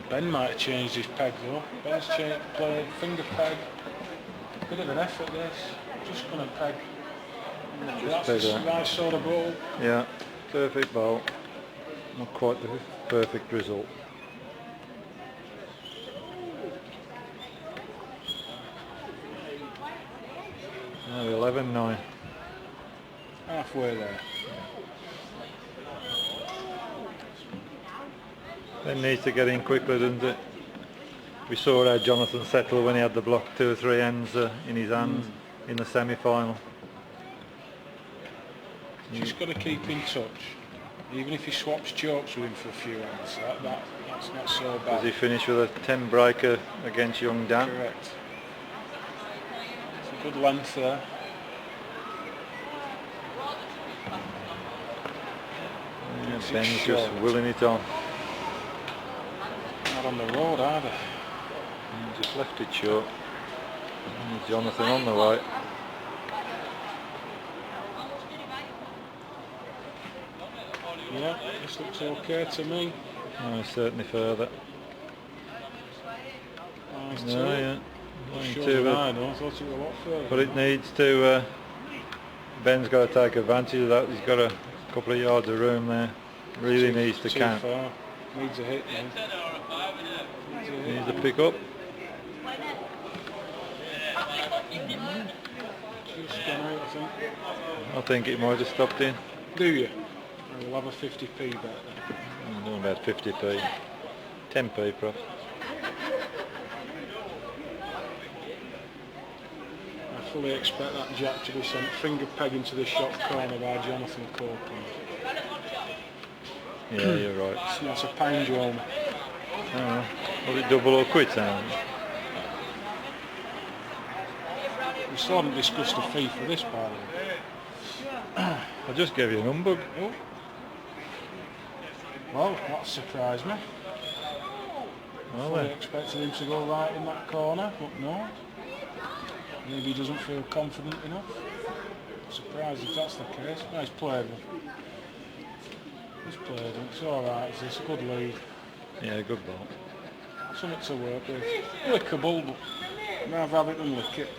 Ben might have changed his peg though. Ben's changed, played finger peg. Bit of an effort this. Just going to peg. That's the right sort of ball. Yeah, perfect ball. Not quite the perfect result. Now 11-9. Halfway there. Ben needs to get in quickly, doesn't it? We saw how Jonathan settled when he had the block 2 or 3 ends in his hands in the semi-final. Just got to keep in touch. Even if he swaps chokes with him for a few ends, that's not so bad. Does he finish with a 10 breaker against young Dan? Correct. It's a good length there. Yeah, Ben's just willing it on. Not on the road either. He just left it short. And Jonathan on the way. Yeah, this looks okay to me. Oh, certainly further. Nice No, too. yeah. Sure Too, I thought it was a lot further. but it needs to. Ben's got to take advantage of that. He's got a couple of yards of room there. Really needs to too count. far. Needs a hit now. Needs to pick up. Just gone out, I think. I think it might have stopped in. Do you? We'll have a 50p bet then. I'm doing about 50p. 10p perhaps. I fully expect that jack to be sent finger peg into the shot corner by Jonathan Copeland. Yeah, you're right. It's not a pendulum. Oh, was it double or quits now? We still haven't discussed the fee for this, by the way. I just gave you a number. Oh. Well, that surprised me. Well, Fully then. expected him to go right in that corner, but no. Maybe he doesn't feel confident enough. Surprised if that's the case. No, he's played one. He's played one. It's alright, it's a good lead. Yeah, good ball. Something to work with. Lickable, but I'd rather have it than lick it.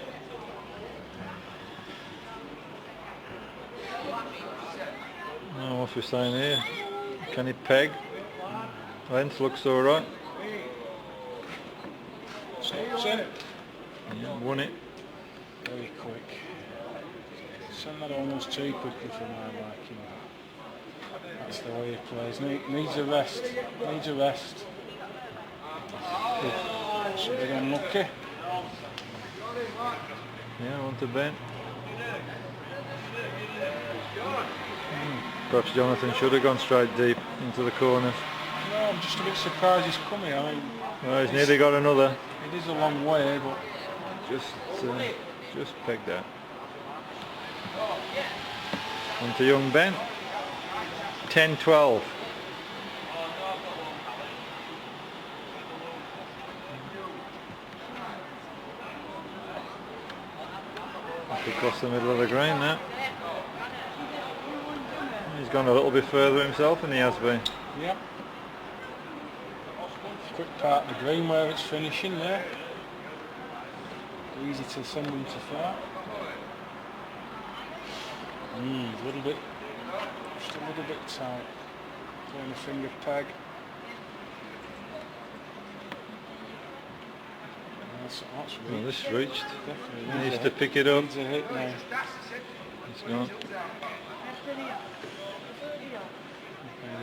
Oh, what's we saying here? Can he peg? Length looks alright. Stops in. Yeah, won it. Very quick. Sent that almost too quickly for my liking. That's the way he plays. Needs a rest. Needs a rest. It's a bit unlucky. Yeah, on to Ben. Perhaps Jonathan should have gone straight deep into the corners. No, I'm just a bit surprised he's coming. I mean, Well, he's nearly got another. it is a long way, but Just pegged out. On to young Ben. 10-12. Up across the middle of the green now. He's gone a little bit further himself than he has been. yeah. Quick part of the green where it's finishing there. Easy to send him to far. A little bit, just a little bit tight. Playing a finger peg. That's Well, reached. this reached. Definitely He needs a to hit. pick it up. Needs a hit now. It's gone.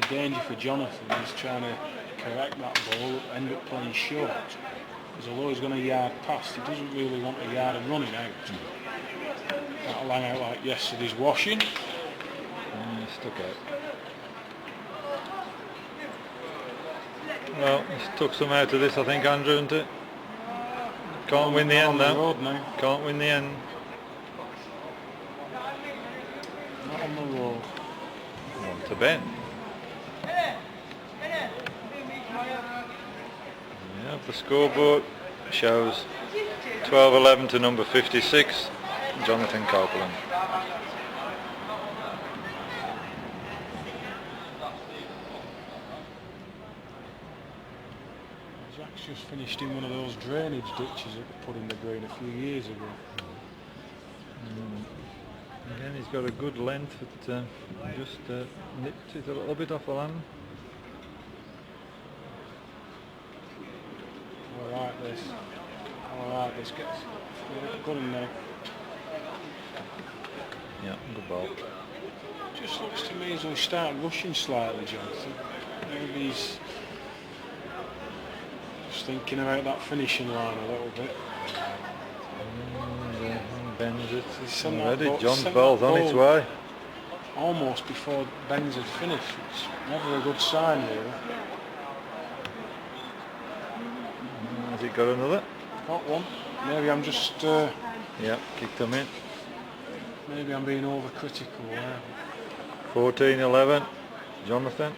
The danger for Jonathan is trying to correct that ball, end up playing short. Because although he's going a yard past, he doesn't really want a yard of running out. That'll hang out like yesterday's washing. Stuck out. Well, he's took some out of this, I think, Andrew, isn't it? Can't win the end Not on the now. road now. Can't win the end. Not on the road. On to Ben. Yeah, the scoreboard shows 12-11 to number 56, Jonathan Copeland. Jack's just finished in one of those drainage ditches that they put in the green a few years ago. Again, he's got a good length, but just nipped it a little bit off the land. Alright, this gets good in there. Yeah, good ball. Just looks to me as though he's starting rushing slightly, Jonathan. Maybe he's just thinking about that finishing line a little bit. Bends it Send already. that John's send ball's that on its ball way. almost before Ben's had finished. It's never a good sign, really. Has he got another? Got one. Maybe I'm just... Yeah, kicked him in. maybe I'm being overcritical there. 14-11, Jonathan.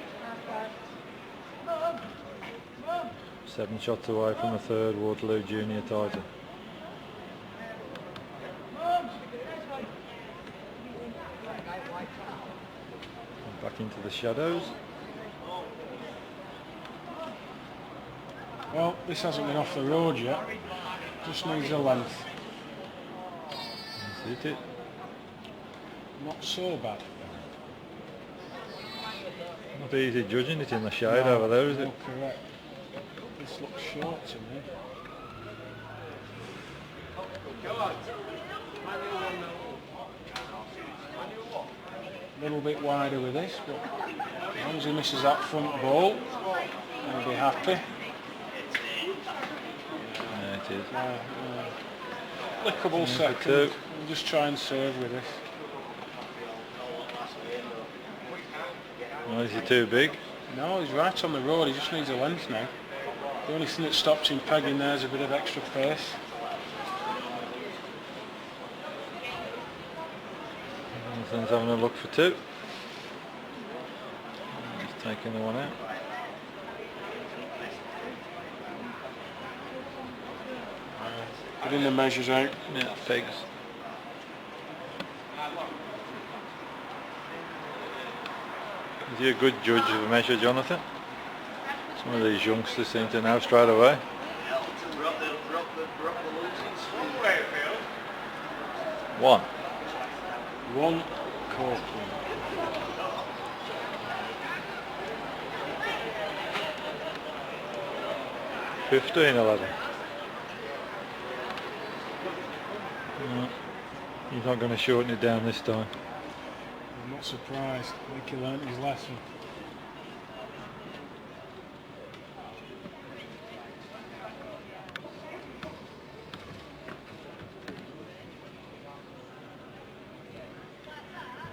7 shots away from the third Waterloo Junior title. Back into the shadows. Well, this hasn't been off the road yet. Just needs a length. That's it. Not so bad. Not easy judging it in the shade over there, is it? No, correct. This looks short to me. A little bit wider with this, but as long as he misses that front ball, he'll be happy. Yeah, it is. Applicable second. Two. We'll just try and serve with this. Oh, is he too big? No, he's right on the road. He just needs a length now. The only thing that stops him pegging there is a bit of extra pace. Jonathan's having a look for two. He's taking the one out. Getting the measures out. Yeah, pegs. Is he a good judge of a measure, Jonathan? Some of these youngsters seem to know straight away. One. One Copeland. $15-11. No, he's not going to shorten it down this time. I'm not surprised. I think he learnt his lesson.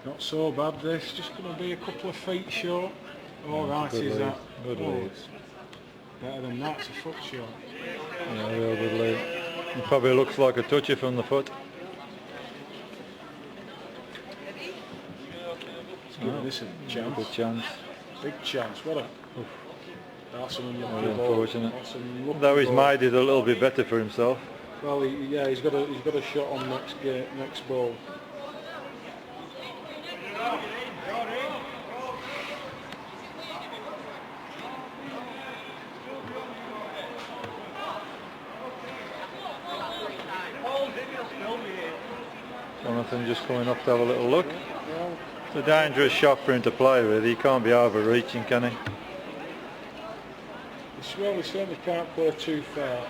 Not so bad this, just going to be a couple of feet short. Alright, Good is lead. that? Good Oh, lead. it's better than that, it's a foot short. Yeah, real good lead. It probably looks like a touchy from the foot. Let's give this a chance. Good chance. Big chance, what a... That's an unlucky Very ball. unfortunate. That's an unlucky Though he's ball. made it a little bit better for himself. Well, he's got a shot on next ball. Jonathan just coming up to have a little look. Well, It's a dangerous shot for him to play with. He can't be overreaching, can he? he certainly can't play too far.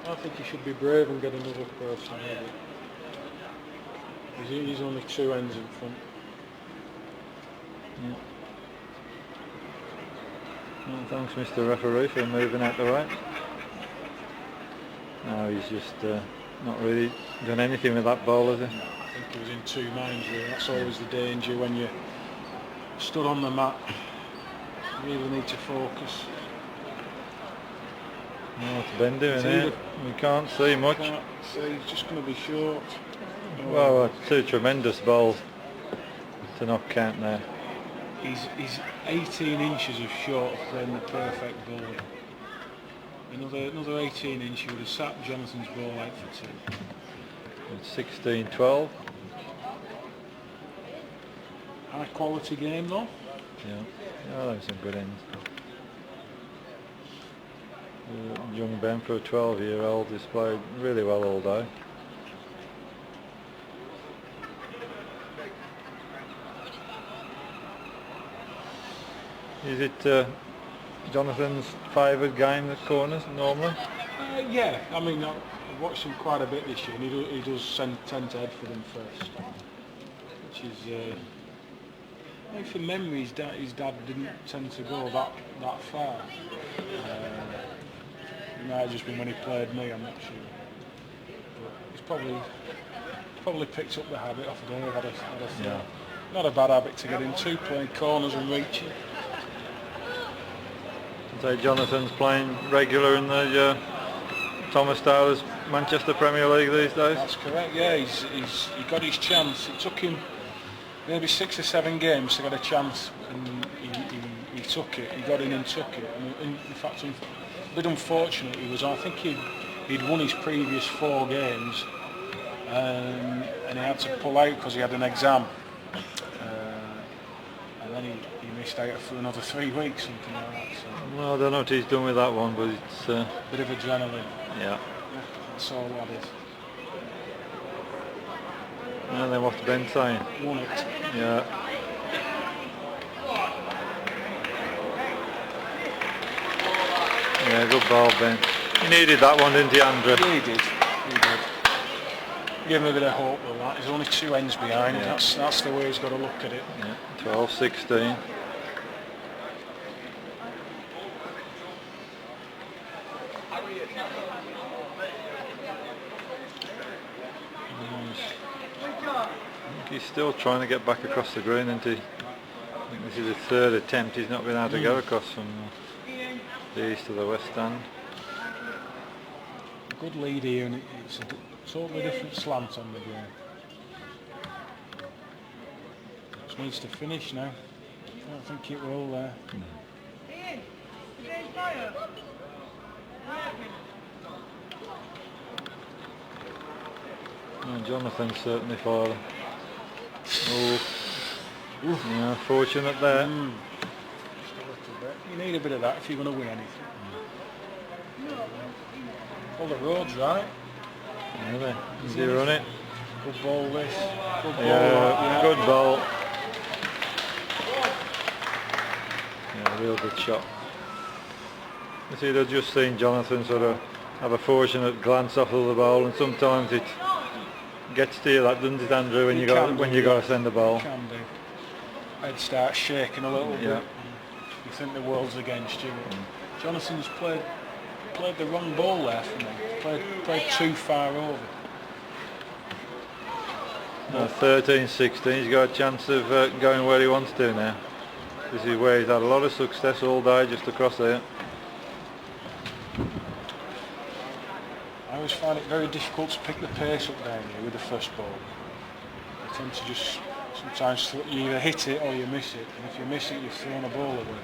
I think he should be brave and get another person maybe. He's only 2 ends in front. Yeah. Well, thanks, Mr. Referee, for moving out the way. No, he's just not really done anything with that ball, has he? I think he was in 2 minds really. That's always the danger when you stood on the mat. You really need to focus. Oh, it's Ben doing It's it. either- We can't see much. Can't see, he's just going to be short. Well, 2 tremendous balls to not count there. He's 18 inches of short of playing the perfect ball. Another 18 inch, he would have sat Jonathan's ball out for 2. It's 16-12. High quality game though. Yeah, those some good ends. Young Ben, for a 12-year-old, he's played really well all day. Is it Jonathan's favoured game, the corners, normally? Yeah, I mean, I've watched him quite a bit this year, and he does tend to head for them first, which is, I think from memory, his dad didn't tend to go that far. It might have just been when he played me, I'm not sure. But he's probably picked up the habit off of Dave, I'd have thought. Yeah. Not a bad habit to get into, playing corners and reaching. So Jonathan's playing regular in the Thomas Taylor's Manchester Premier League these days? That's correct, yeah, he got his chance. It took him maybe 6 or 7 games to get a chance, and he took it. He got in and took it. And in fact, a bit unfortunate he was. I think he'd won his previous 4 games, and he had to pull out because he had an exam, and then he missed out for another 3 weeks, something like that. So. Well, I don't know what he's done with that one, but it's... bit of adrenaline. Yeah. That's all that is. And then what's Ben saying? Won it. Yeah. Yeah, good ball, Ben. He needed that one, didn't he, Andrew? Yeah, he did. Give him a bit of hope with that. He's only 2 ends behind. Yeah. That's the way he's got to look at it. Yeah. 12-16. He's still trying to get back across the green, isn't he? I think this is his 3rd attempt. He's not been able to go across from the east to the west stand. Good lead here, and it's a totally different slant on the game. Just needs to finish now. I don't think it will there. Jonathan's certainly fallen. Oh, yeah, fortunate there. Just a little bit. You need a bit of that if you're going to win anything. Well, the road's right. Really? Does he run it? Good ball this. Good ball Yeah, good ball. Yeah, real good shot. You see, they've just seen Jonathan sort of have a fortunate glance off of the ball, and sometimes it gets to you, that doesn't it, Andrew, when you got to send the ball. Can do. Head starts shaking a little bit. You think the world's against you. Jonathan's played the wrong ball there for me. Played too far over. 13-16, he's got a chance of going where he wants to now. This is where he's had a lot of success all day, just across there. I always find it very difficult to pick the pace up down here with the first ball. I tend to just sometimes you either hit it or you miss it, and if you miss it, you've thrown a ball away.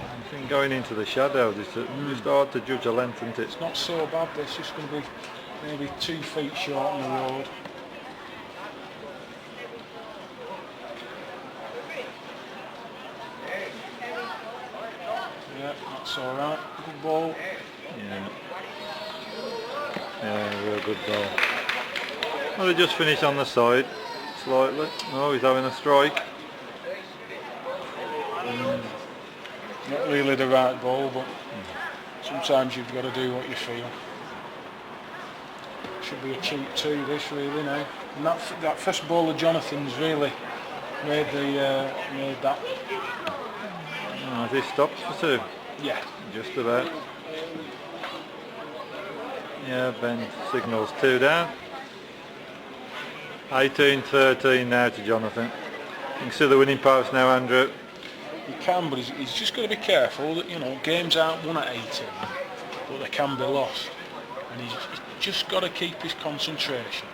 I think going into the shadows, it's just hard to judge a length, isn't it? It's not so bad. It's just going to be maybe 2 feet short on the road. Yeah, that's all right. Good ball. Yeah. Yeah, real good ball. Well, he just finished on the side, slightly. Oh, he's having a strike. Not really the right ball, but sometimes you've got to do what you feel. Should be a cheap 2 this really now. And that first ball of Jonathan's really made that. Oh, has he stopped for 2? Yeah. Just about. Yeah, Ben signals 2 down. 18-13 now to Jonathan. You can see the winning post now, Andrew. He can, but he's just got to be careful that, games aren't won at 18, but they can be lost. And he's just got to keep his concentration.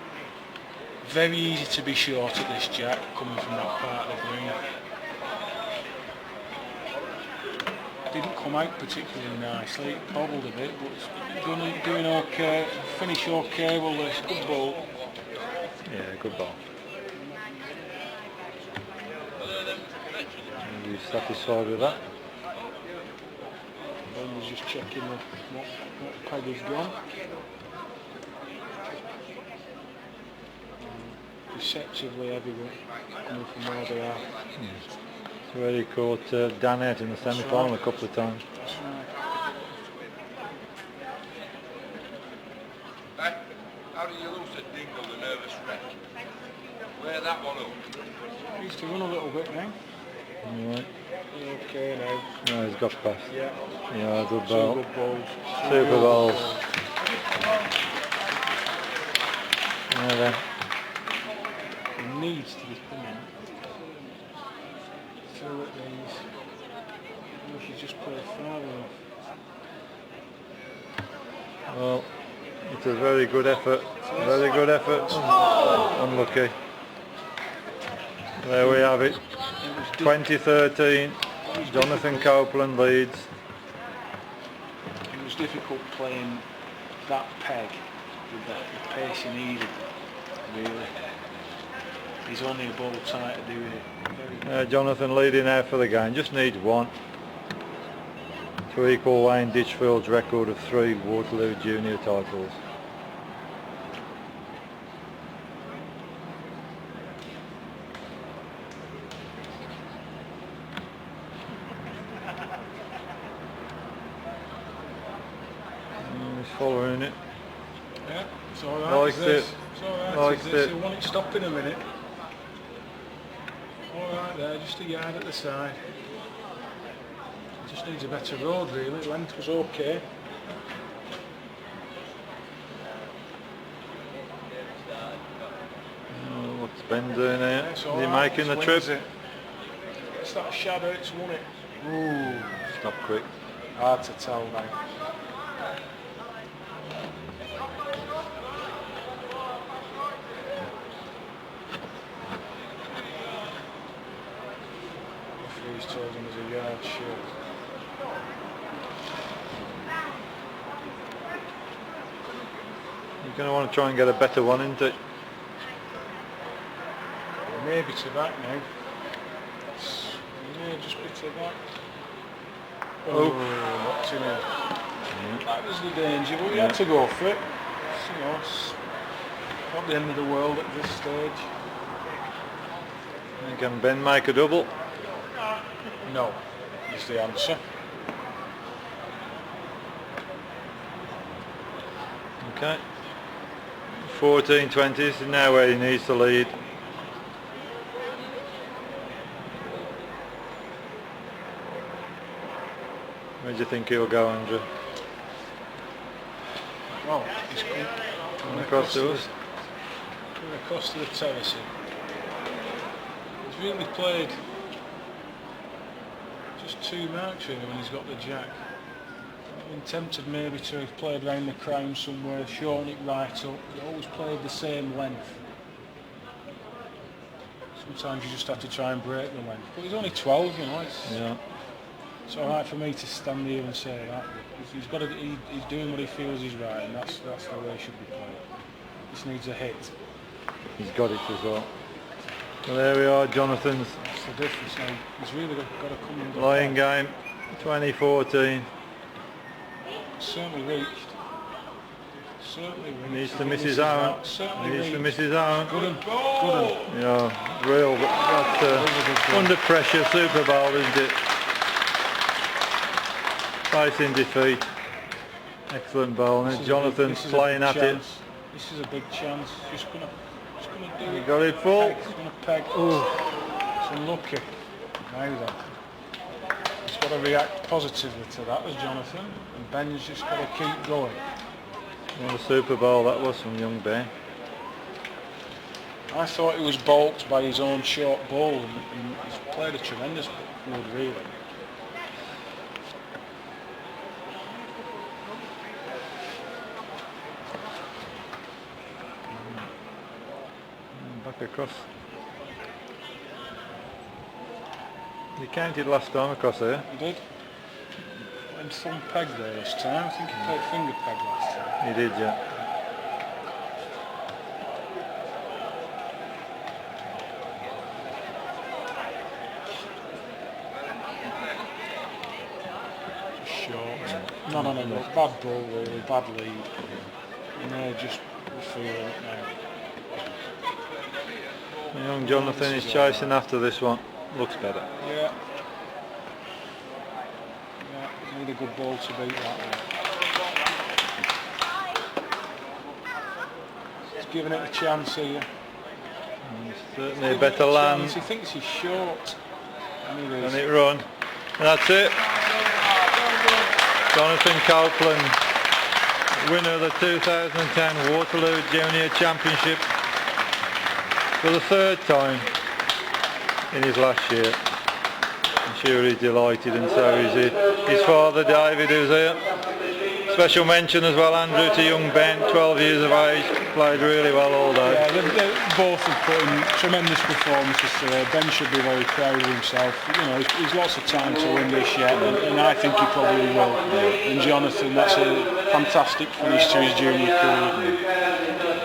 Very easy to be short at this jack, coming from that part of the green. didn't come out particularly nicely. It bobbled a bit, but it's doing okay. Finish okay. Well, it's a good ball. Yeah, good ball. Are you satisfied with that? Ben was just checking what peg he's gone. Deceptively heavyweight coming from where they are. It's where he caught Dan out in the semi-final a couple of times. That's right. How do you lose a dingle, the nervous wreck? Wear that one up. He used to run a little bit now. Right. Okay now. No, he's got past. Yeah. Yeah, good Two ball. good balls. Super balls. Yeah, then. He needs to be coming through at these. We should just play far enough. Well, it's a very good effort. Very good effort. Unlucky. There we have it. 2013. Jonathan Copeland leads. It was difficult playing that peg with the pace he needed, really. He's only a ball tight to do it. Jonathan leading out for the game. Just needs one to equal Wayne Ditchfield's record of 3 Waterloo Junior titles. He's following it. Yeah, it's alright. Likes it. It's alright. Likes it. I want it stopped in a minute. Alright there, just a yard at the side. Just needs a better road really. Length was okay. What's Ben doing here? It's Is he alright, making the just trip? wins it. It's that shadow, it's won it. Ooh, Stop quick. hard to tell now. Referee's told him there's a yard short. You're going to want to try and get a better one, isn't it? Maybe to back now. Yeah, just bit to back. Oh, knocked him in. That was the danger, but he had to go for it. It's, you know, it's not the end of the world at this stage. And can Ben make a double? No, is the answer. Okay. 14-20 is now where he needs to lead. Where do you think he'll go, Andrew? Well, he's coming Across to us? Coming across to the terrace. He's really played just too much really when he's got the jack. I've been tempted maybe to have played around the crown somewhere, shorten it right up. He always played the same length. Sometimes you just have to try and break the length. But he's only 12, you know. It's all right for me to stand here and say that. He's doing what he feels is right, and that's the way he should be playing. He just needs a hit. He's got it as well. Well, there we are, Jonathan's That's the difference now. He's really got to come and lying game, 2014. Certainly reached. Certainly reached. He needs to miss his own. Certainly He needs to reached. miss his own. Good un. Good un. Yeah, real, but that's under pressure, Super Bowl, isn't it? Facing defeat. Excellent ball. This And is Jonathan's this is playing a at big it. chance. This is a big chance. Just gonna do He it. got it full. He's gonna peg. Ooh, it's unlucky. Now then, he's got to react positively to that as Jonathan, and Ben's just got to keep going. What a Super Bowl that was from young Ben. I thought he was balked by his own short ball, and he's played a tremendous wood really. Back across. He counted last time across there. He did. And thumb peg there this time. I think he played finger peg last time. He did, yeah. Short. No, bad ball really, bad lead. You know, just feeling it now. Young Jonathan is chasing after this one. Looks better. Yeah. Yeah, need a good ball to beat that one. He's giving it a chance here. Certainly a better land. He thinks he's short. And it run. And that's it. Jonathan Copeland, winner of the 2010 Waterloo Junior Championship for the third time in his last year. I'm sure he's delighted, and so is his father David, who's here. Special mention as well, Andrew, to young Ben, 12 years of age, played really well all day. Yeah, they both have put in tremendous performances today. Ben should be very proud of himself. You know, he's lots of time to win this yet, and I think he probably will. And Jonathan, that's a fantastic finish to his junior career.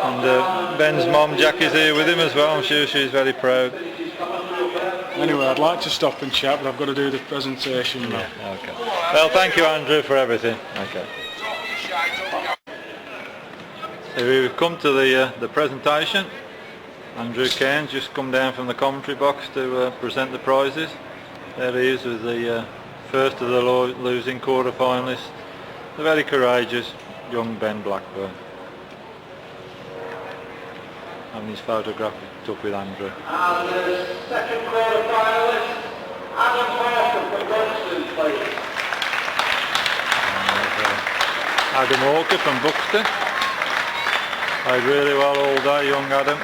And Ben's mom, Jackie's here with him as well. I'm sure she's very proud. Anyway, I'd like to stop and chat, but I've got to do the presentation now. Yeah, okay. Well, thank you, Andrew, for everything. Okay. So we've come to the presentation. Andrew Cairns just come down from the commentary box to present the prizes. There he is with the first of the losing quarter finalists, the very courageous young Ben Blackburn. Having his photograph took with Andrew. And the second quarter finalist, Adam Hawker from Buxton, please. Adam Hawker from Buxton. Played really well all day, young Adam.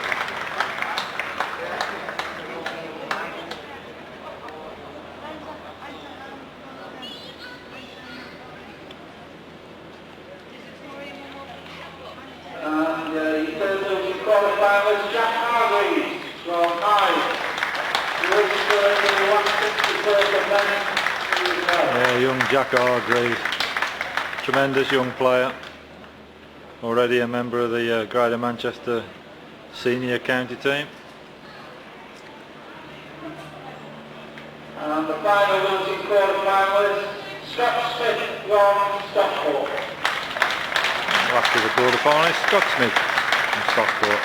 Yeah, young Jack Hargreaves, tremendous young player, already a member of the Greater Manchester senior county team. And the final losing quarter finalist, Scott Smith from Stockport. Back to the quarter finalist, Scott Smith from Stockport.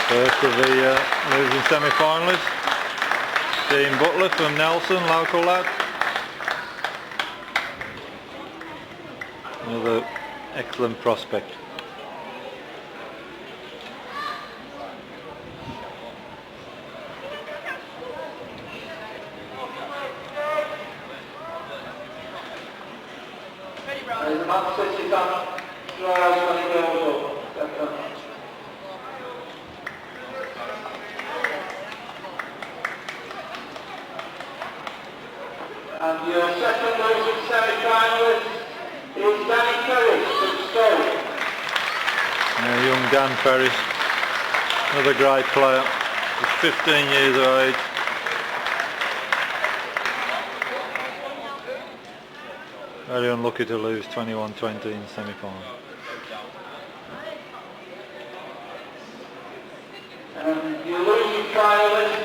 First of the losing semi-finalists, Dean Butler from Nelson, local lad. Another excellent prospect. The Man City fan drives when he goes up. And your second losing semi-finalist is Danny Ferris from Stoke. Now young Dan Ferris, another great player, he's 15 years of age. Very unlucky to lose 21-20 in the semi-final. Your losing finalist,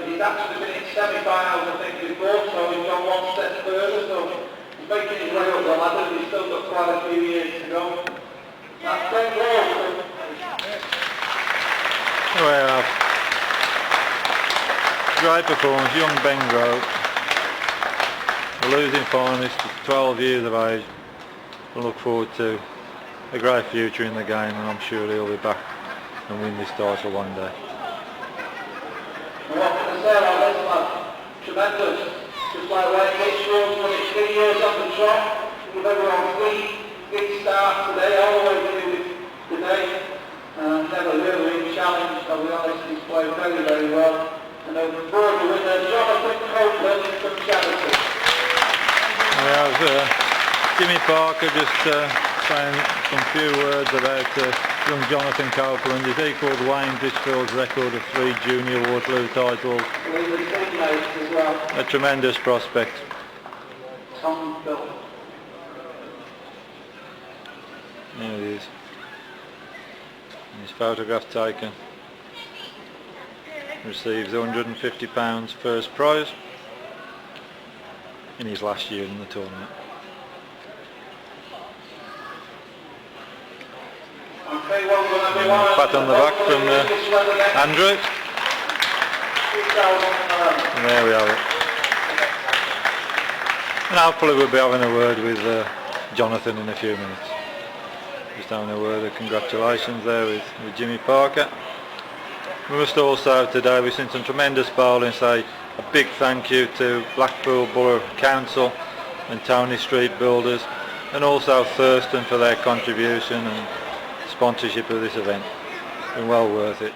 he's actually been in semi-finals I think before, so he's gone one step further, so he's making his way up the ladder, he's still got quite a few years to go. That's Ben Walker. Well, great performance, young Ben Grove. The losing finalist, 12 years of age. I look forward to a great future in the game, and I'm sure he'll be back and win this title one day. What can I say about this lad? Tremendous. Just like when he scores when he's 3 years on the trot, give everyone three starts today, all the way through today. Never really challenged, I'll be honest, he's played very, very well. And over the board, the winner, Jonathan Copeland from Chatterton. Jimmy Parker just saying some few words about young Jonathan Copeland. He's equalled Wayne Ditchfield's record of 3 Junior Waterloo titles. As well. A tremendous prospect. Tom Bill. There he is. His photograph taken. Receives £150 first prize in his last year in the tournament. Okay, well done And everyone. a pat on the back from Andrew. And there we have it. And hopefully we'll be having a word with Jonathan in a few minutes. Just having a word of congratulations there with Jimmy Parker. We must also today, we've seen some tremendous bowling, say a big thank you to Blackpool Borough Council and Tony Street Builders, and also Thurston for their contribution and sponsorship of this event. It's been well worth it.